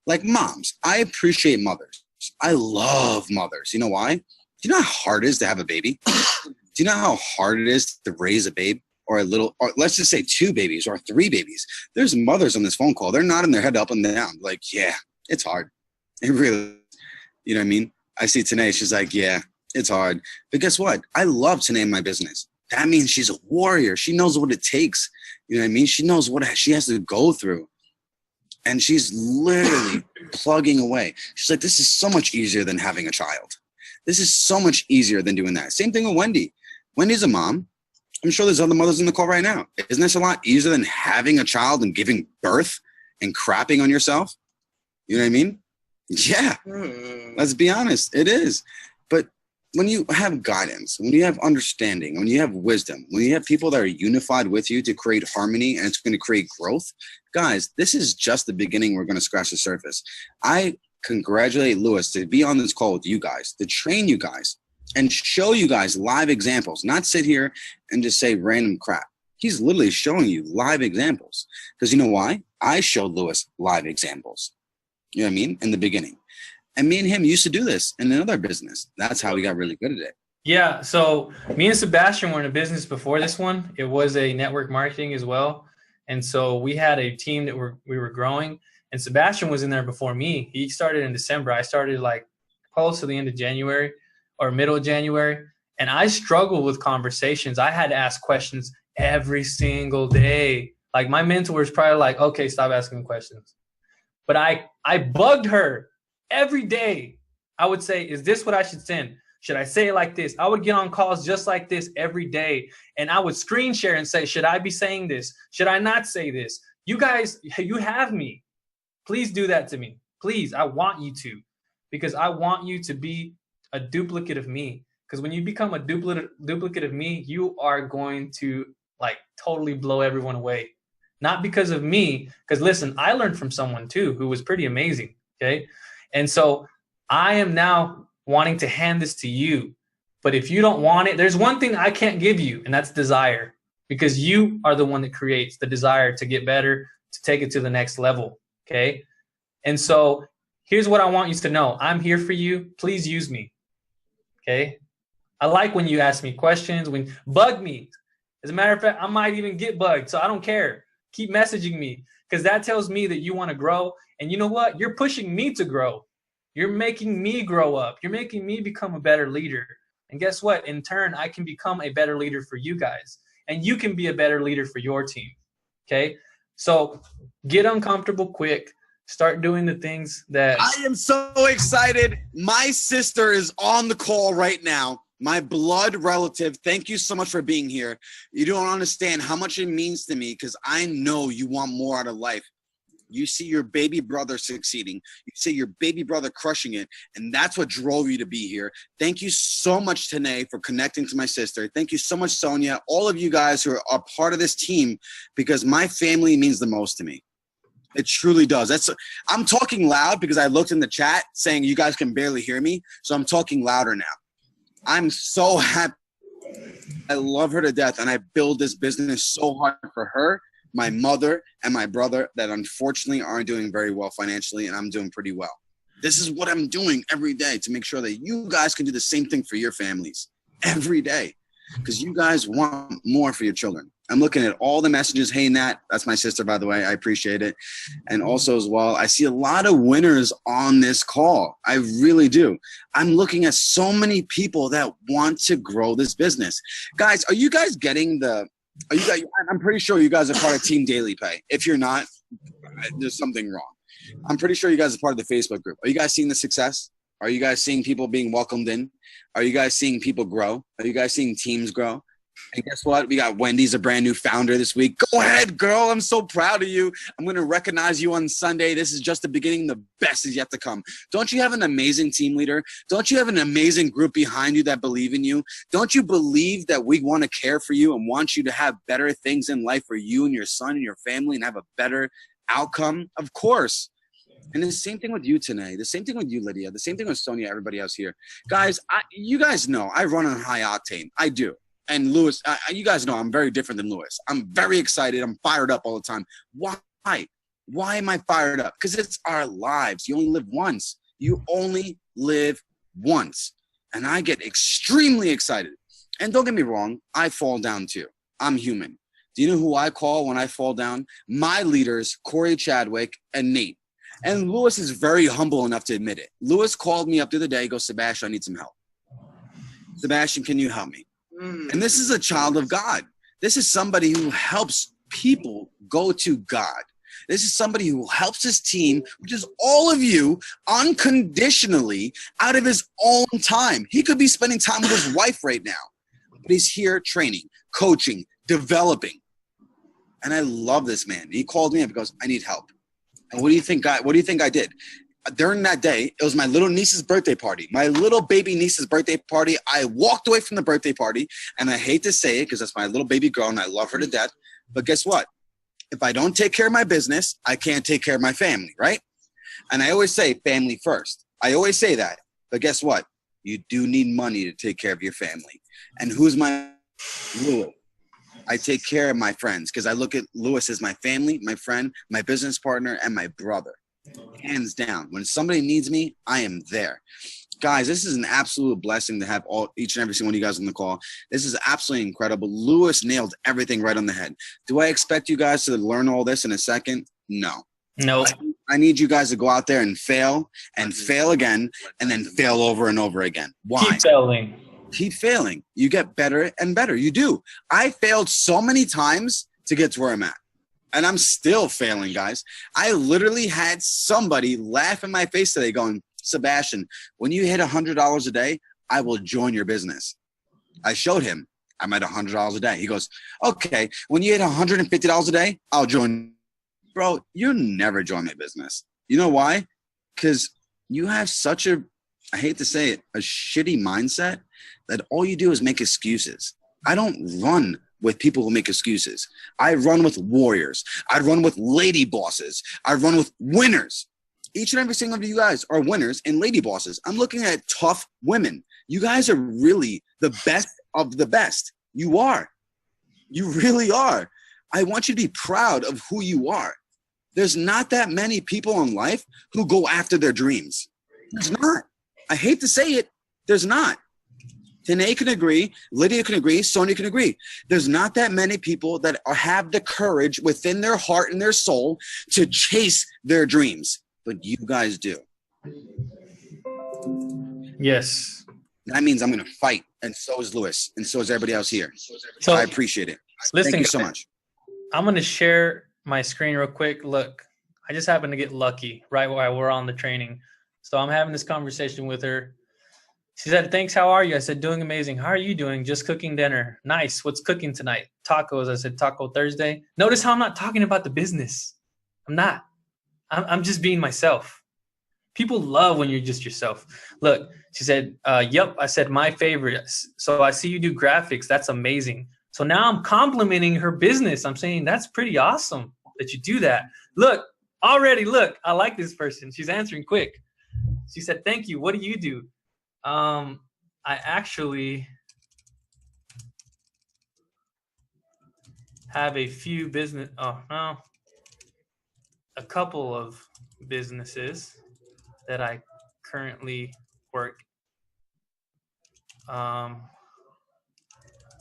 Speaker 4: Like moms. I appreciate mothers. I love mothers. You know why? Do you know how hard it is to have a baby? Do you know how hard it is to raise a babe or or let's just say 2 babies or 3 babies? There's mothers on this phone call. They're nodding their head up and down. Like, yeah, it's hard. It really, you know what I mean? I see Tanae. She's like, yeah, it's hard. But guess what? I love Tanae in my business. that means she's a warrior. She knows what it takes. You know what I mean? She knows what she has to go through. And she's literally plugging away. She's like, this is so much easier than having a child. This is so much easier than doing that. Same thing with Wendy. Wendy's a mom. I'm sure there's other mothers in the call right now. Isn't this a lot easier than having a child and giving birth and crapping on yourself? You know what I mean? Yeah. Let's be honest. It is. But when you have guidance, when you have understanding, when you have wisdom, when you have people that are unified with you to create harmony and it's going to create growth, guys, this is just the beginning. We're going to scratch the surface. I congratulate Lewis to be on this call with you guys, to train you guys and show you guys live examples, not sit here and just say random crap. He's literally showing you live examples. Because you know why? I showed Lewis live examples. You know what I mean? In the beginning. And me and him used to do this in another business. That's how we got really good at it.
Speaker 1: Yeah. So me and Sebastian were in a business before this one. It was a network marketing as well. And so we had a team that we were growing. And Sebastian was in there before me. He started in December. I started like close to the end of January or middle of January. And I struggled with conversations. I had to ask questions every single day. Like my mentor was probably like, okay, stop asking questions. But I bugged her every day. I would say, is this what I should send? Should I say it like this? I would get on calls just like this every day. And I would screen share and say, should I be saying this? Should I not say this? You guys, you have me. Please do that to me. Please, I want you to. Because I want you to be a duplicate of me. Because when you become a duplicate of me, you are going to like totally blow everyone away. Not because of me. Because listen, I learned from someone too who was pretty amazing. Okay. And so I am now wanting to hand this to you. But if you don't want it, there's one thing I can't give you, and that's desire. Because you are the one that creates the desire to get better, to take it to the next level. Okay. And so here's what I want you to know. I'm here for you. Please use me. Okay. I like when you ask me questions, when bug me. As a matter of fact, I might even get bugged. So I don't care. Keep messaging me because that tells me that you want to grow. And you know what? You're pushing me to grow. You're making me grow up. You're making me become a better leader. And guess what? In turn, I can become a better leader for you guys. And you can be a better leader for your team. Okay? So get uncomfortable quick. Start doing the things that...
Speaker 4: I am so excited. My sister is on the call right now. My blood relative, thank you so much for being here. You don't understand how much it means to me because I know you want more out of life. You see your baby brother succeeding. You see your baby brother crushing it. And that's what drove you to be here. Thank you so much, Tanae, for connecting to my sister. Thank you so much, Sonia. All of you guys who are part of this team because my family means the most to me. It truly does. I'm talking loud because I looked in the chat saying you guys can barely hear me. So I'm talking louder now. I'm so happy. I love her to death. And I build this business so hard for her, my mother, and my brother that unfortunately aren't doing very well financially. And I'm doing pretty well. This is what I'm doing every day to make sure that you guys can do the same thing for your families every day. Because you guys want more for your children. I'm looking at all the messages. Hey, Nat, that's my sister, by the way. I appreciate it. And also as well, I see a lot of winners on this call. I really do. I'm looking at so many people that want to grow this business. Guys, are you guys getting I'm pretty sure you guys are part of Team Daily Pay. If you're not, there's something wrong. I'm pretty sure you guys are part of the Facebook group. Are you guys seeing the success? Are you guys seeing people being welcomed in? Are you guys seeing people grow? Are you guys seeing teams grow? And guess what? We got Wendy's a brand new founder this week. Go ahead, girl. I'm so proud of you. I'm going to recognize you on Sunday. This is just the beginning. The best is yet to come. Don't you have an amazing team leader? Don't you have an amazing group behind you that believe in you? Don't you believe that we want to care for you and want you to have better things in life for you and your son and your family and have a better outcome? Of course. And the same thing with you, Tanae. The same thing with you, Lydia. The same thing with Sonia, everybody else here. Guys, you guys know I run on high octane. I do. And Lewis, you guys know I'm very different than Lewis. I'm very excited. I'm fired up all the time. Why? Why am I fired up? Because it's our lives. You only live once. You only live once. And I get extremely excited. And don't get me wrong, I fall down too. I'm human. Do you know who I call when I fall down? My leaders, Corey Chadwick and Nate. And Lewis is very humble enough to admit it. Lewis called me up the other day. He goes, Sebastian, I need some help. Sebastian, can you help me? And this is a child of God. This is somebody who helps people go to God. This is somebody who helps his team, which is all of you, unconditionally out of his own time. He could be spending time with his wife right now, but he's here training, coaching, developing. And I love this man. He called me up and goes, I need help. And what do you think I did? During that day, it was my little niece's birthday party, my little baby niece's birthday party. I walked away from the birthday party, and I hate to say it because that's my little baby girl and I love her to death. But guess what? If I don't take care of my business, I can't take care of my family, right? And I always say family first. I always say that. But guess what? You do need money to take care of your family. And who's my Lewis? I take care of my friends because I look at Lewis as my family, my friend, my business partner, and my brother. Hands down. When somebody needs me, I am there. Guys, this is an absolute blessing to have each and every single one of you guys on the call. This is absolutely incredible. Lewis nailed everything right on the head. Do I expect you guys to learn all this in a second? No.
Speaker 1: No.
Speaker 4: I need you guys to go out there and fail again, and then fail over and over again. Why?
Speaker 1: Keep failing.
Speaker 4: Keep failing. You get better and better. You do. I failed so many times to get to where I'm at. And I'm still failing, guys. I literally had somebody laugh in my face today going, Sebastian, when you hit $100 a day, I will join your business. I showed him I'm at $100 a day. He goes, okay, when you hit $150 a day, I'll join. Bro, you'll never join my business. You know why? Because you have such a, I hate to say it, a shitty mindset that all you do is make excuses. I don't run with people who make excuses. I run with warriors. I run with lady bosses. I run with winners. Each and every single of you guys are winners and lady bosses. I'm looking at tough women. You guys are really the best of the best. You are. You really are. I want you to be proud of who you are. There's not that many people in life who go after their dreams. There's not. I hate to say it. There's not. Tanae can agree, Lydia can agree, Sonia can agree. There's not that many people that have the courage within their heart and their soul to chase their dreams, but you guys do.
Speaker 1: Yes.
Speaker 4: That means I'm going to fight, and so is Lewis, and so is everybody else here.
Speaker 1: So
Speaker 4: I appreciate it.
Speaker 1: Listen,
Speaker 4: thank you so much.
Speaker 1: I'm going to share my screen real quick. Look, I just happened to get lucky right while we're on the training. So I'm having this conversation with her. She said, thanks, how are you? I said, doing amazing. How are you doing? Just cooking dinner. Nice. What's cooking tonight? Tacos. I said, Taco Thursday. Notice how I'm not talking about the business. I'm not. I'm just being myself. People love when you're just yourself. Look, she said, yep. I said, my favorite. So I see you do graphics. That's amazing. So now I'm complimenting her business. I'm saying, that's pretty awesome that you do that. Look, already, look, I like this person. She's answering quick. She said, thank you. What do you do? I actually have a few a couple of businesses that I currently work.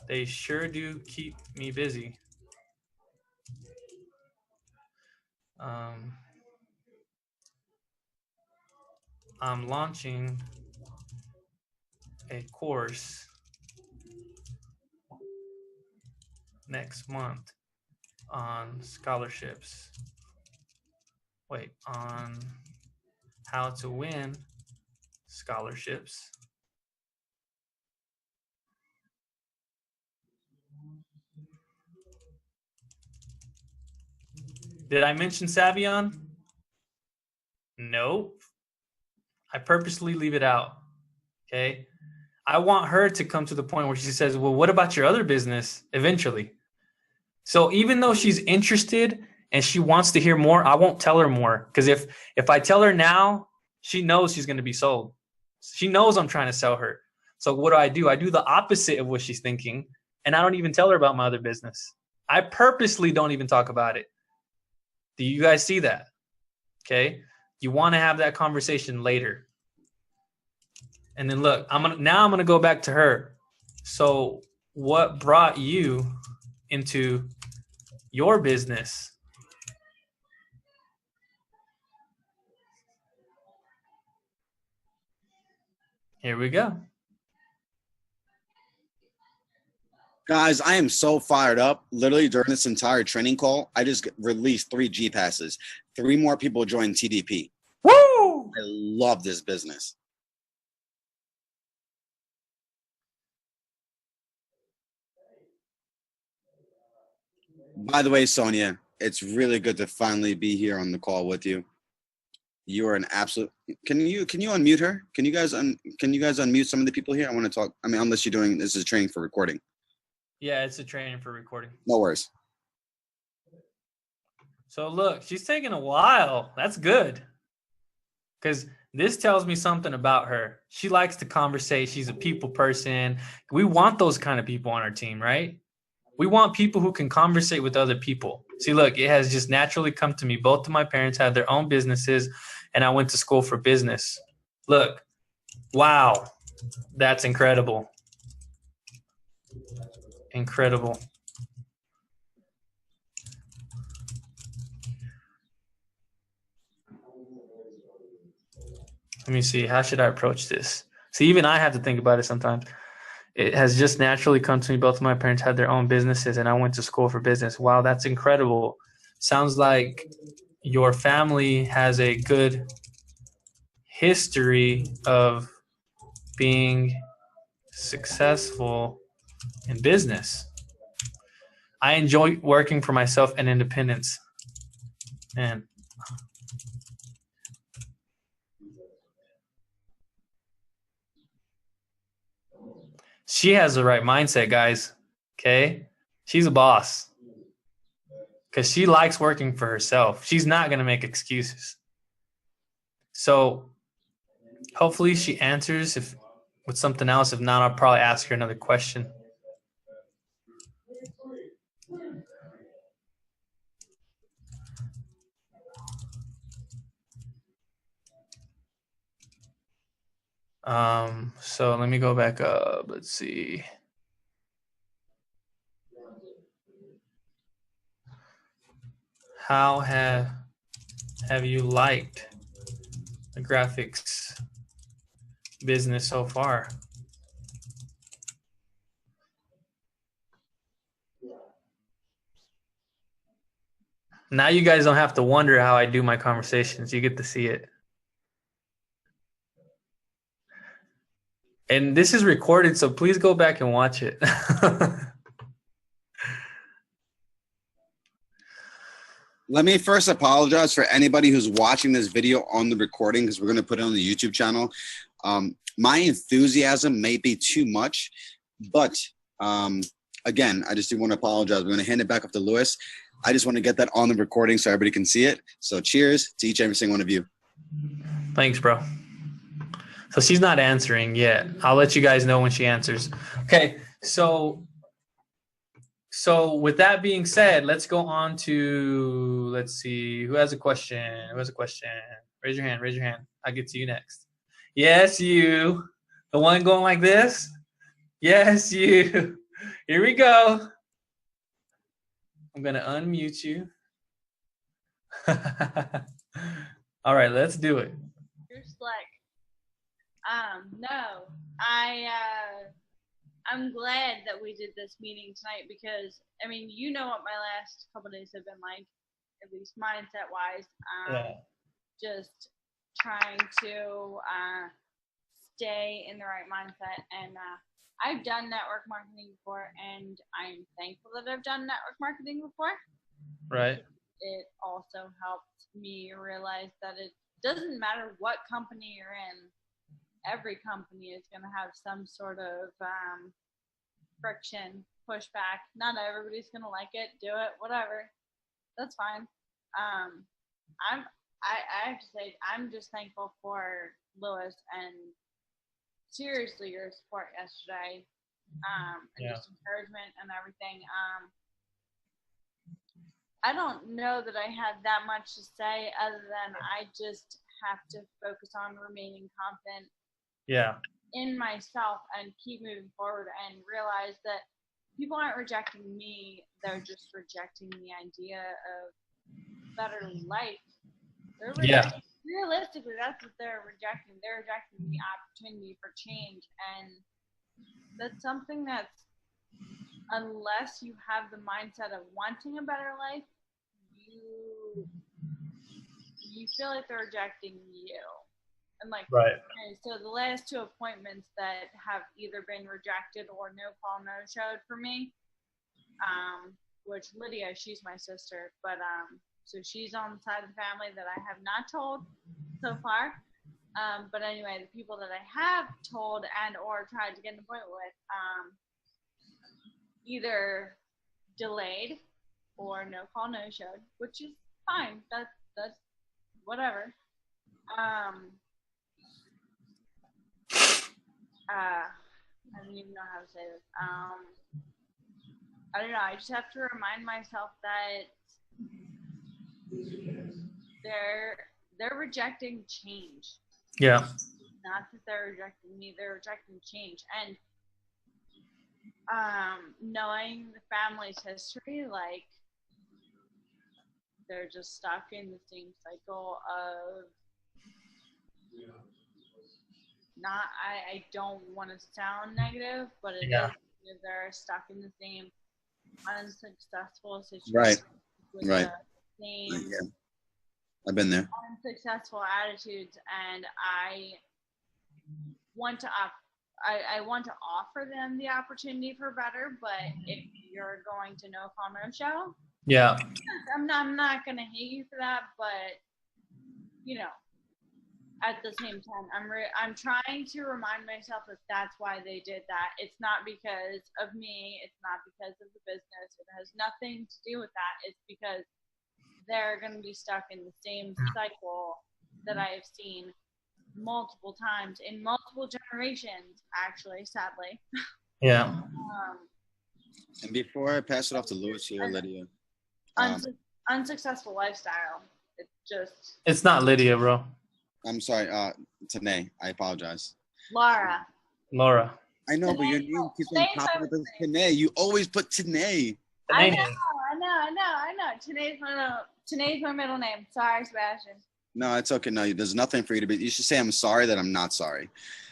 Speaker 1: They sure do keep me busy. I'm launching a course next month on scholarships. On how to win scholarships. Did I mention Savion? No. I purposely leave it out. Okay. I want her to come to the point where she says, well, what about your other business eventually? So even though she's interested and she wants to hear more, I won't tell her more. Because if I tell her now, she knows she's going to be sold. She knows I'm trying to sell her. So what do? I do the opposite of what she's thinking. And I don't even tell her about my other business. I purposely don't even talk about it. Do you guys see that? Okay. You want to have that conversation later. And then look, I'm gonna go back to her. So what brought you into your business? Here we go.
Speaker 4: Guys, I am so fired up. Literally during this entire training call, I just released 3 G passes. 3 more people joined TDP.
Speaker 1: Woo!
Speaker 4: I love this business. By the way, Sonia, it's really good to finally be here on the call with you. You are an absolute. Can you unmute her? Can you guys unmute some of the people here? I want to talk. I mean, unless you're doing this is training for recording.
Speaker 1: Yeah, it's a training for recording.
Speaker 4: No worries.
Speaker 1: So look, she's taking a while. That's good. Because this tells me something about her. She likes to conversate. She's a people person. We want those kind of people on our team, right? We want people who can conversate with other people. See, look, it has just naturally come to me. Both of my parents had their own businesses, and I went to school for business. Look, wow, that's incredible. Incredible. Let me see. How should I approach this? See, even I have to think about it sometimes. It has just naturally come to me. Both of my parents had their own businesses, and I went to school for business. Wow, that's incredible. Sounds like your family has a good history of being successful in business. I enjoy working for myself and independence. Man. She has the right mindset, guys. Okay? She's a boss. Because she likes working for herself. She's not going to make excuses. So hopefully she answers with something else. If not, I'll probably ask her another question. So let me go back up. Let's see. How have you liked the graphics business so far? Now you guys don't have to wonder how I do my conversations. You get to see it. And this is recorded, so please go back and watch it.
Speaker 4: Let me first apologize for anybody who's watching this video on the recording because we're going to put it on the YouTube channel. My enthusiasm may be too much, but again, I just do want to apologize. We're going to hand it back up to Lewis. I just want to get that on the recording so everybody can see it. So cheers to each and every single one of you.
Speaker 1: Thanks, bro. So she's not answering yet. I'll let you guys know when she answers. Okay, so with that being said, let's go on to, let's see, who has a question? Who has a question? Raise your hand, raise your hand. I'll get to you next. Yes, you. The one going like this? Yes, you. Here we go. I'm going to unmute you. All right, let's do it.
Speaker 2: You're slick. No, I'm glad that we did this meeting tonight because, I mean, you know what my last couple of days have been like, at least mindset-wise. Just trying to stay in the right mindset. And I've done network marketing before, and I'm thankful that I've done network marketing before.
Speaker 1: Right.
Speaker 2: It also helped me realize that it doesn't matter what company you're in. Every company is going to have some sort of friction, pushback. Not everybody's going to like it, do it, whatever. That's fine. I have to say, I'm just thankful for Lewis and seriously your support yesterday, and just encouragement and everything. I don't know that I had that much to say other than I just have to focus on remaining confident in myself and keep moving forward and realize that people aren't rejecting me, they're just rejecting the idea of better life. They're realistically, that's what they're rejecting. They're rejecting the opportunity for change, and that's something that's
Speaker 5: unless you have the mindset of wanting a better life, you feel like they're rejecting you. And like,
Speaker 1: Right.
Speaker 5: okay, so the last 2 appointments that have either been rejected or no call, no showed for me, which Lydia, she's my sister, but so she's on the side of the family that I have not told so far. But anyway, the people that I have told and or tried to get an appointment with, either delayed or no call, no showed, which is fine. That's whatever. I don't even know how to say this. I don't know. I just have to remind myself that they're rejecting change.
Speaker 1: Yeah.
Speaker 5: Not that they're rejecting me, they're rejecting change. And knowing the family's history, like they're just stuck in the same cycle of not, I don't want to sound negative, but it is, they're stuck in the same unsuccessful situation.
Speaker 4: Right.
Speaker 5: With
Speaker 4: Right.
Speaker 5: the same
Speaker 4: I've been there.
Speaker 5: unsuccessful attitudes, and I want to I want to offer them the opportunity for better, but if you're going to no call, no show,
Speaker 1: Yeah.
Speaker 5: I'm not gonna hate you for that, but you know, at the same time, I'm trying to remind myself that that's why they did that. It's not because of me. It's not because of the business. It has nothing to do with that. It's because they're going to be stuck in the same cycle that I have seen multiple times in multiple generations, actually, sadly.
Speaker 1: Yeah.
Speaker 4: And before I pass it off to Louis here, Lydia.
Speaker 5: Unsuccessful lifestyle.
Speaker 1: It's not Lydia, bro.
Speaker 4: I'm sorry, Tanae. I apologize.
Speaker 5: Laura.
Speaker 4: I know, but your name keeps on popping up as Tanae. You always put Tanae.
Speaker 5: I know. Tanae's my middle name. Sorry, Sebastian.
Speaker 4: No, it's okay. No, there's nothing for you to be. You should say I'm sorry that I'm not sorry.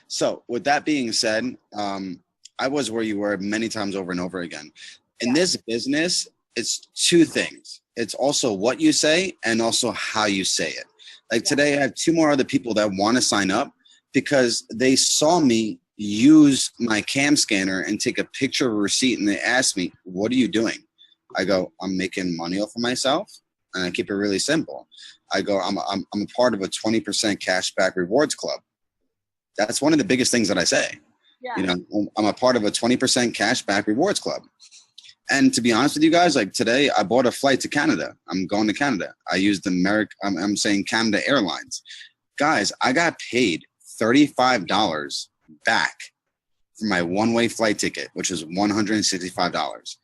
Speaker 4: So with that being said, I was where you were many times over and over again. In this business, it's 2 things. It's also what you say and also how you say it. Like today, I have 2 more other people that want to sign up because they saw me use my cam scanner and take a picture of a receipt, and they asked me, "What are you doing?" I go, "I'm making money off of myself," and I keep it really simple. I go, I'm a part of a 20% cashback rewards club. That's one of the biggest things that I say.
Speaker 5: Yeah.
Speaker 4: You know, I'm a part of a 20% cashback rewards club. And to be honest with you guys, like today, I bought a flight to Canada. I'm going to Canada. I used I'm saying Canada Airlines. Guys, I got paid $35 back for my one-way flight ticket, which is $165.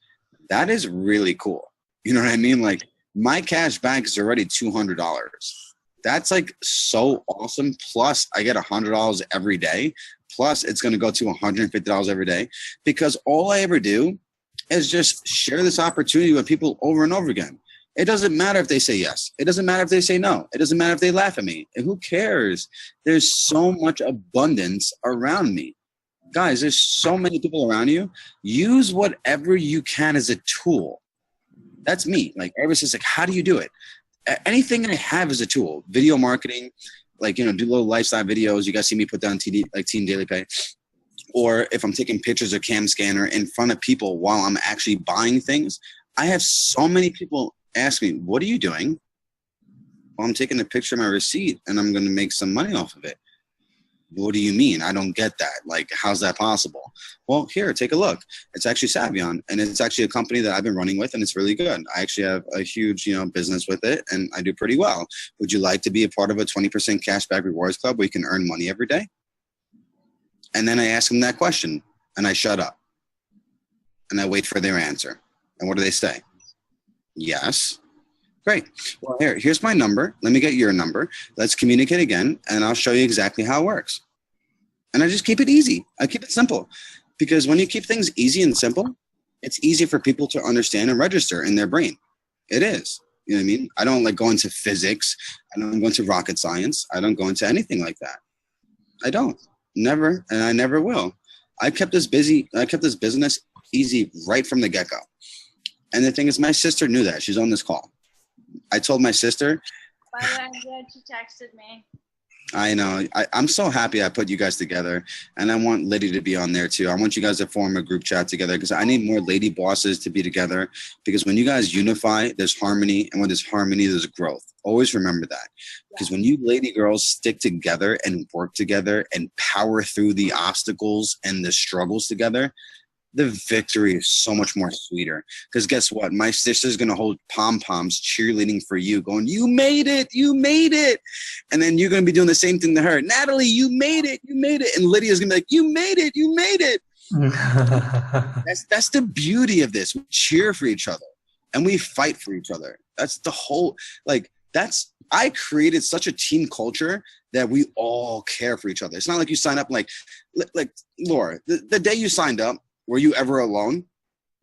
Speaker 4: That is really cool. You know what I mean? Like my cash back is already $200. That's like so awesome. Plus I get $100 every day. Plus it's going to go to $150 every day, because all I ever do is just share this opportunity with people over and over again. It doesn't matter if they say yes. It doesn't matter if they say no. It doesn't matter if they laugh at me. And who cares? There's so much abundance around me. Guys, there's so many people around you. Use whatever you can as a tool. That's me. Like ever since, like, how do you do it? Anything I have is a tool. Video marketing, like, you know, do little lifestyle videos. You guys see me put down TD, like Team Daily Pay. Or if I'm taking pictures of cam scanner in front of people while I'm actually buying things. I have so many people ask me, "What are you doing?" Well, I'm taking a picture of my receipt and I'm going to make some money off of it. What do you mean? I don't get that. Like, how's that possible? Well, here, take a look. It's actually Savion, and it's actually a company that I've been running with, and it's really good. I actually have a huge, you know, business with it, and I do pretty well. Would you like to be a part of a 20% cashback rewards club where you can earn money every day? And then I ask them that question, and I shut up, and I wait for their answer. And what do they say? Yes. Great. Well, here's my number. Let me get your number. Let's communicate again, and I'll show you exactly how it works. And I just keep it easy. I keep it simple, because when you keep things easy and simple, it's easy for people to understand and register in their brain. It is. You know what I mean? I don't like go into physics. I don't go into rocket science. I don't go into anything like that. I don't. Never, and I never will. I kept this busy. I kept this business easy right from the get-go. And the thing is, my sister knew that. She's on this call. I told my sister.
Speaker 5: By the way, I'm glad you texted me.
Speaker 4: I know. I'm so happy I put you guys together, and I want Liddy to be on there too. I want you guys to form a group chat together because I need more lady bosses to be together, because when you guys unify, there's harmony, and when there's harmony, there's growth. Always remember that, because when you lady girls stick together and work together and power through the obstacles and the struggles together, the victory is so much more sweeter. Because guess what? My sister's going to hold pom-poms cheerleading for you, going, you made it, you made it. And then you're going to be doing the same thing to her. Natalie, you made it, you made it. And Lydia's going to be like, you made it, you made it. That's the beauty of this. We cheer for each other and we fight for each other. That's the whole, I created such a team culture that we all care for each other. It's not like you sign up like Laura, the day you signed up, were you ever alone?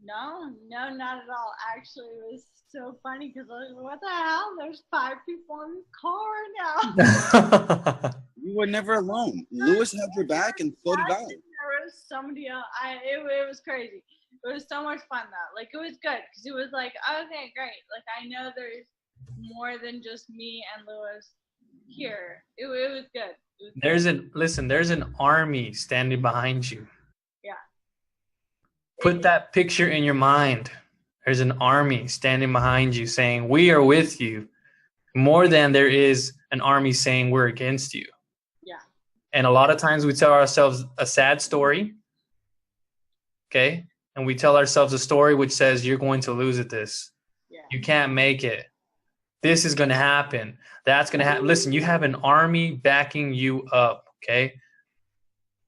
Speaker 5: No, not at all. Actually, it was so funny because I was like, what the hell? There's 5 people in the car now.
Speaker 4: You were never alone. Lewis had your back, and so did I.
Speaker 5: There was somebody else. It was crazy. It was so much fun though. Like, it was good because it was like, okay, great. Like, I know there's more than just me and Lewis here. It was good.
Speaker 1: There's an army standing behind you.
Speaker 5: Yeah.
Speaker 1: Put that picture in your mind. There's an army standing behind you saying, we are with you, more than there is an army saying we're against you.
Speaker 5: Yeah.
Speaker 1: And a lot of times we tell ourselves a sad story. Okay. And we tell ourselves a story which says you're going to lose at this.
Speaker 5: Yeah.
Speaker 1: You can't make it. This is going to happen. That's going to happen. Listen, you have an army backing you up. Okay.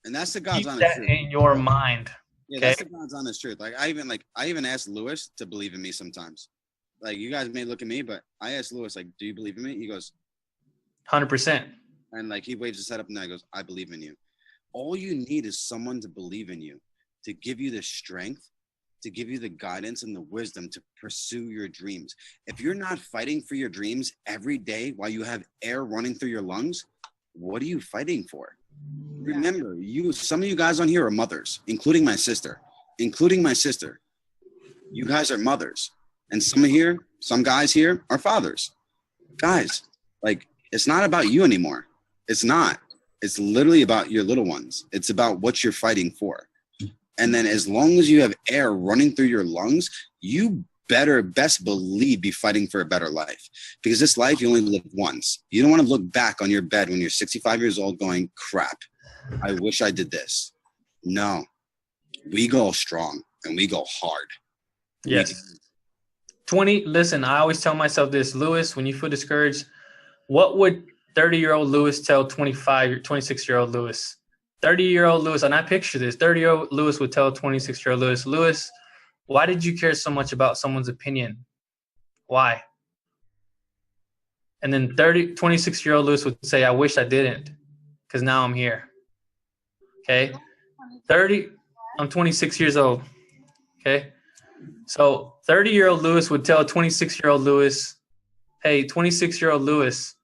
Speaker 4: And that's the God's
Speaker 1: Keep
Speaker 4: honest
Speaker 1: that
Speaker 4: truth.
Speaker 1: in your mind.
Speaker 4: Yeah,
Speaker 1: okay?
Speaker 4: that's the God's honest truth. I even asked Lewis to believe in me sometimes. Like, you guys may look at me, but I asked Lewis, like, do you believe in me? He goes,
Speaker 1: 100%.
Speaker 4: And like, he waves his head up and down. He goes, I believe in you. All you need is someone to believe in you, to give you the strength, to give you the guidance and the wisdom to pursue your dreams. If you're not fighting for your dreams every day while you have air running through your lungs, what are you fighting for? Remember, some of you guys on here are mothers, including my sister. You guys are mothers. And some guys here are fathers. Guys, like, it's not about you anymore. It's not. It's literally about your little ones. It's about what you're fighting for. And then as long as you have air running through your lungs, you best believe be fighting for a better life. Because this life, you only live once. You don't want to look back on your bed when you're 65 years old going, crap, I wish I did this. No, we go strong and we go hard.
Speaker 1: Yes. Listen, I always tell myself this, Lewis, when you feel discouraged, what would 30-year-old Lewis tell 26-year-old Lewis? 30-year-old Lewis, and I picture this, 30-year-old Lewis would tell 26-year-old Lewis, why did you care so much about someone's opinion? Why? And then 26-year-old Lewis would say, I wish I didn't, because now I'm here. Okay? I'm 26 years old. Okay? So 30-year-old Lewis would tell 26-year-old Lewis, hey, 26-year-old Lewis,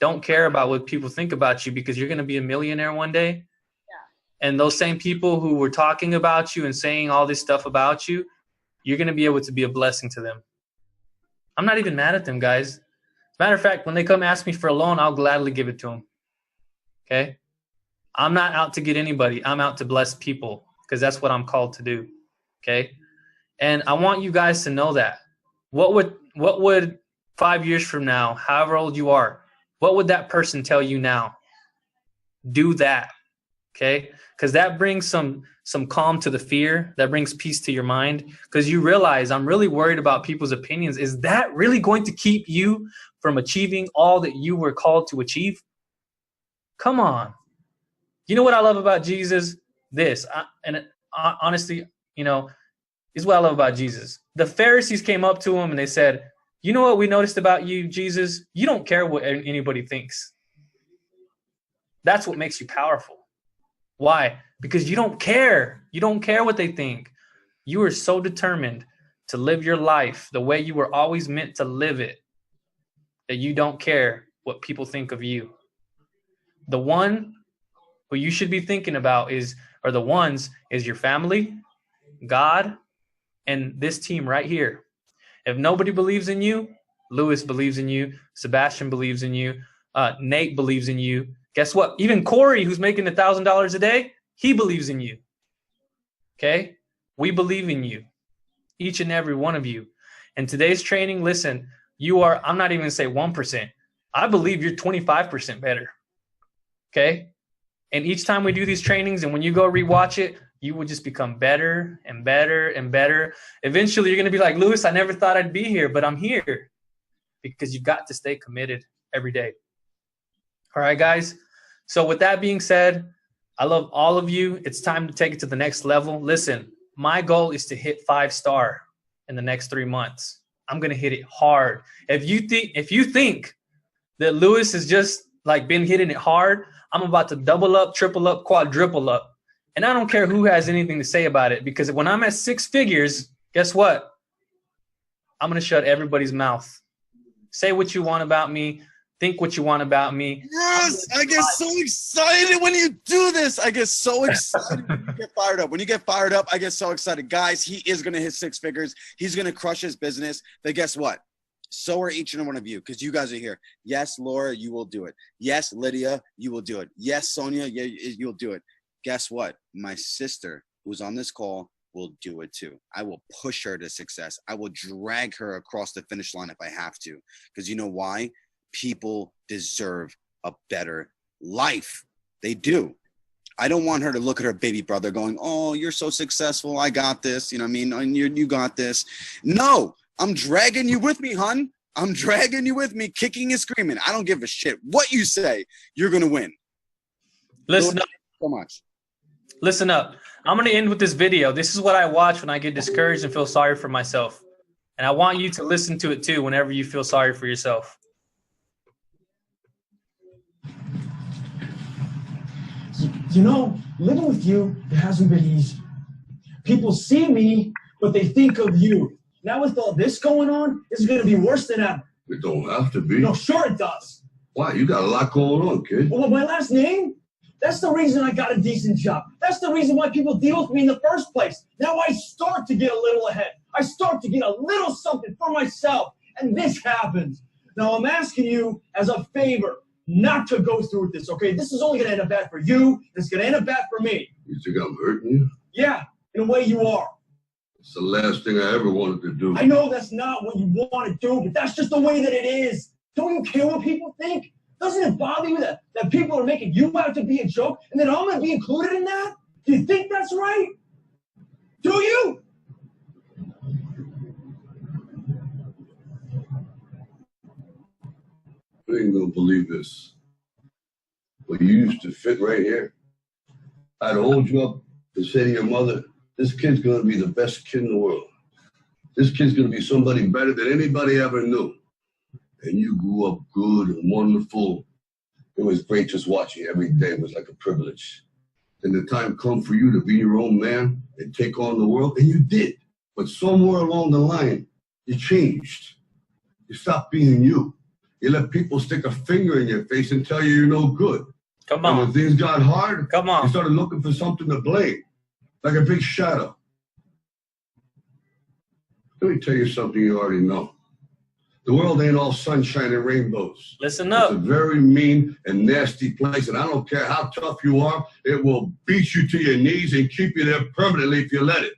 Speaker 1: don't care about what people think about you because you're going to be a millionaire one day. Yeah. And those same people who were talking about you and saying all this stuff about you, you're going to be able to be a blessing to them. I'm not even mad at them, guys. As a matter of fact, when they come ask me for a loan, I'll gladly give it to them. Okay? I'm not out to get anybody. I'm out to bless people because that's what I'm called to do. Okay? And I want you guys to know that. What would 5 years from now, however old you are, what would that person tell you now? Do that. Okay? Because that brings some calm to the fear. That brings peace to your mind. Because you realize I'm really worried about people's opinions. Is that really going to keep you from achieving all that you were called to achieve? Come on. You know what I love about Jesus? Honestly, is what I love about Jesus. The Pharisees came up to him and they said, you know what we noticed about you, Jesus? You don't care what anybody thinks. That's what makes you powerful. Why? Because you don't care. You don't care what they think. You are so determined to live your life the way you were always meant to live it that you don't care what people think of you. The one who you should be thinking about is your family, God, and this team right here. If nobody believes in you, Lewis believes in you. Sebastian believes in you. Nate believes in you. Guess what? Even Corey, who's making $1,000 a day, he believes in you. Okay? We believe in you, each and every one of you. And today's training, listen, you are, I'm not even going to say 1%. I believe you're 25% better. Okay? And each time we do these trainings and when you go rewatch it, you will just become better and better and better. Eventually, you're going to be like, Lewis, I never thought I'd be here, but I'm here. Because you've got to stay committed every day. All right, guys. So with that being said, I love all of you. It's time to take it to the next level. Listen, my goal is to hit 5-star in the next 3 months. I'm going to hit it hard. If you think that Lewis has just like been hitting it hard, I'm about to double up, triple up, quadruple up. And I don't care who has anything to say about it, because when I'm at 6 figures, guess what? I'm going to shut everybody's mouth. Say what you want about me. Think what you want about me.
Speaker 4: Yes, I get so excited when you do this. I get so excited when you get fired up. When you get fired up, I get so excited. Guys, he is going to hit 6 figures. He's going to crush his business. But guess what? So are each and one of you, because you guys are here. Yes, Laura, you will do it. Yes, Lydia, you will do it. Yes, Sonia, you'll do it. Guess what? My sister, who's on this call, will do it too. I will push her to success. I will drag her across the finish line if I have to. Because you know why? People deserve a better life. They do. I don't want her to look at her baby brother going, oh, you're so successful. I got this. You know what I mean? And you got this. No, I'm dragging you with me, hun. I'm dragging you with me, kicking and screaming. I don't give a shit what you say. You're going to win.
Speaker 1: Listen up.
Speaker 4: So much.
Speaker 1: Listen up. I'm going to end with this video. This is what I watch when I get discouraged and feel sorry for myself. And I want you to listen to it too whenever you feel sorry for yourself.
Speaker 6: You know, living with you, it hasn't been easy. People see me, but they think of you. Now with all this going on, it's going to be worse than ever.
Speaker 7: It don't have to be.
Speaker 6: No, sure it does.
Speaker 7: Why? You got a lot going on, kid.
Speaker 6: Well, my last name? That's the reason I got a decent job. That's the reason why people deal with me in the first place. Now I start to get a little ahead. I start to get a little something for myself. And this happens. Now I'm asking you as a favor not to go through with this, okay? This is only going to end up bad for you. It's going to end up bad for me.
Speaker 7: You think I'm hurting you?
Speaker 6: Yeah, in a way you are.
Speaker 7: It's the last thing I ever wanted to do.
Speaker 6: I know that's not what you want to do, but that's just the way that it is. Don't you care what people think? Doesn't it bother you that people are making you out to be a joke and then I'm going to be included in that? Do you think that's right? Do you?
Speaker 7: You ain't gonna believe this. But you used to fit right here. I'd hold you up and say to your mother, this kid's gonna be the best kid in the world. This kid's gonna be somebody better than anybody ever knew. And you grew up good and wonderful. It was great just watching you every day. It was like a privilege. Then the time come for you to be your own man and take on the world, and you did. But somewhere along the line, you changed. You stopped being you. You let people stick a finger in your face and tell you you're no good.
Speaker 1: Come on.
Speaker 7: And when things got hard,
Speaker 1: Come on.
Speaker 7: you started looking for something to blame, like a big shadow. Let me tell you something you already know. The world ain't all sunshine and rainbows.
Speaker 1: Listen up.
Speaker 7: It's a very mean and nasty place, and I don't care how tough you are, it will beat you to your knees and keep you there permanently if you let it.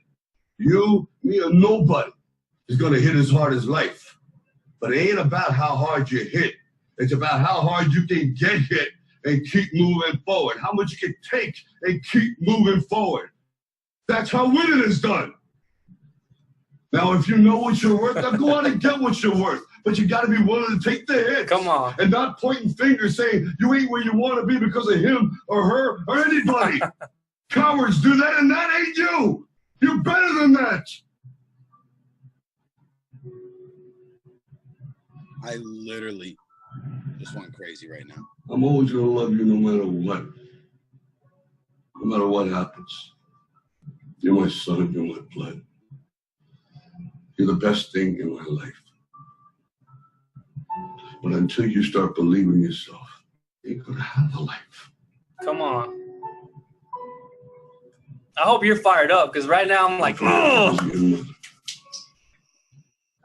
Speaker 7: You, me, or nobody is going to hit as hard as life. But it ain't about how hard you hit. It's about how hard you can get hit and keep moving forward. How much you can take and keep moving forward. That's how winning is done. Now, if you know what you're worth, now go out and get what you're worth. But you got to be willing to take the hits.
Speaker 1: Come on.
Speaker 7: And not pointing fingers saying you ain't where you want to be because of him or her or anybody. Cowards do that, and that ain't you. You're better than that.
Speaker 4: I literally just went crazy right now.
Speaker 7: I'm always going to love you no matter what. No matter what happens. You're my son, you're my blood. You're the best thing in my life. But until you start believing yourself, you ain't going to have a life.
Speaker 1: Come on. I hope you're fired up because right now I'm like, oh.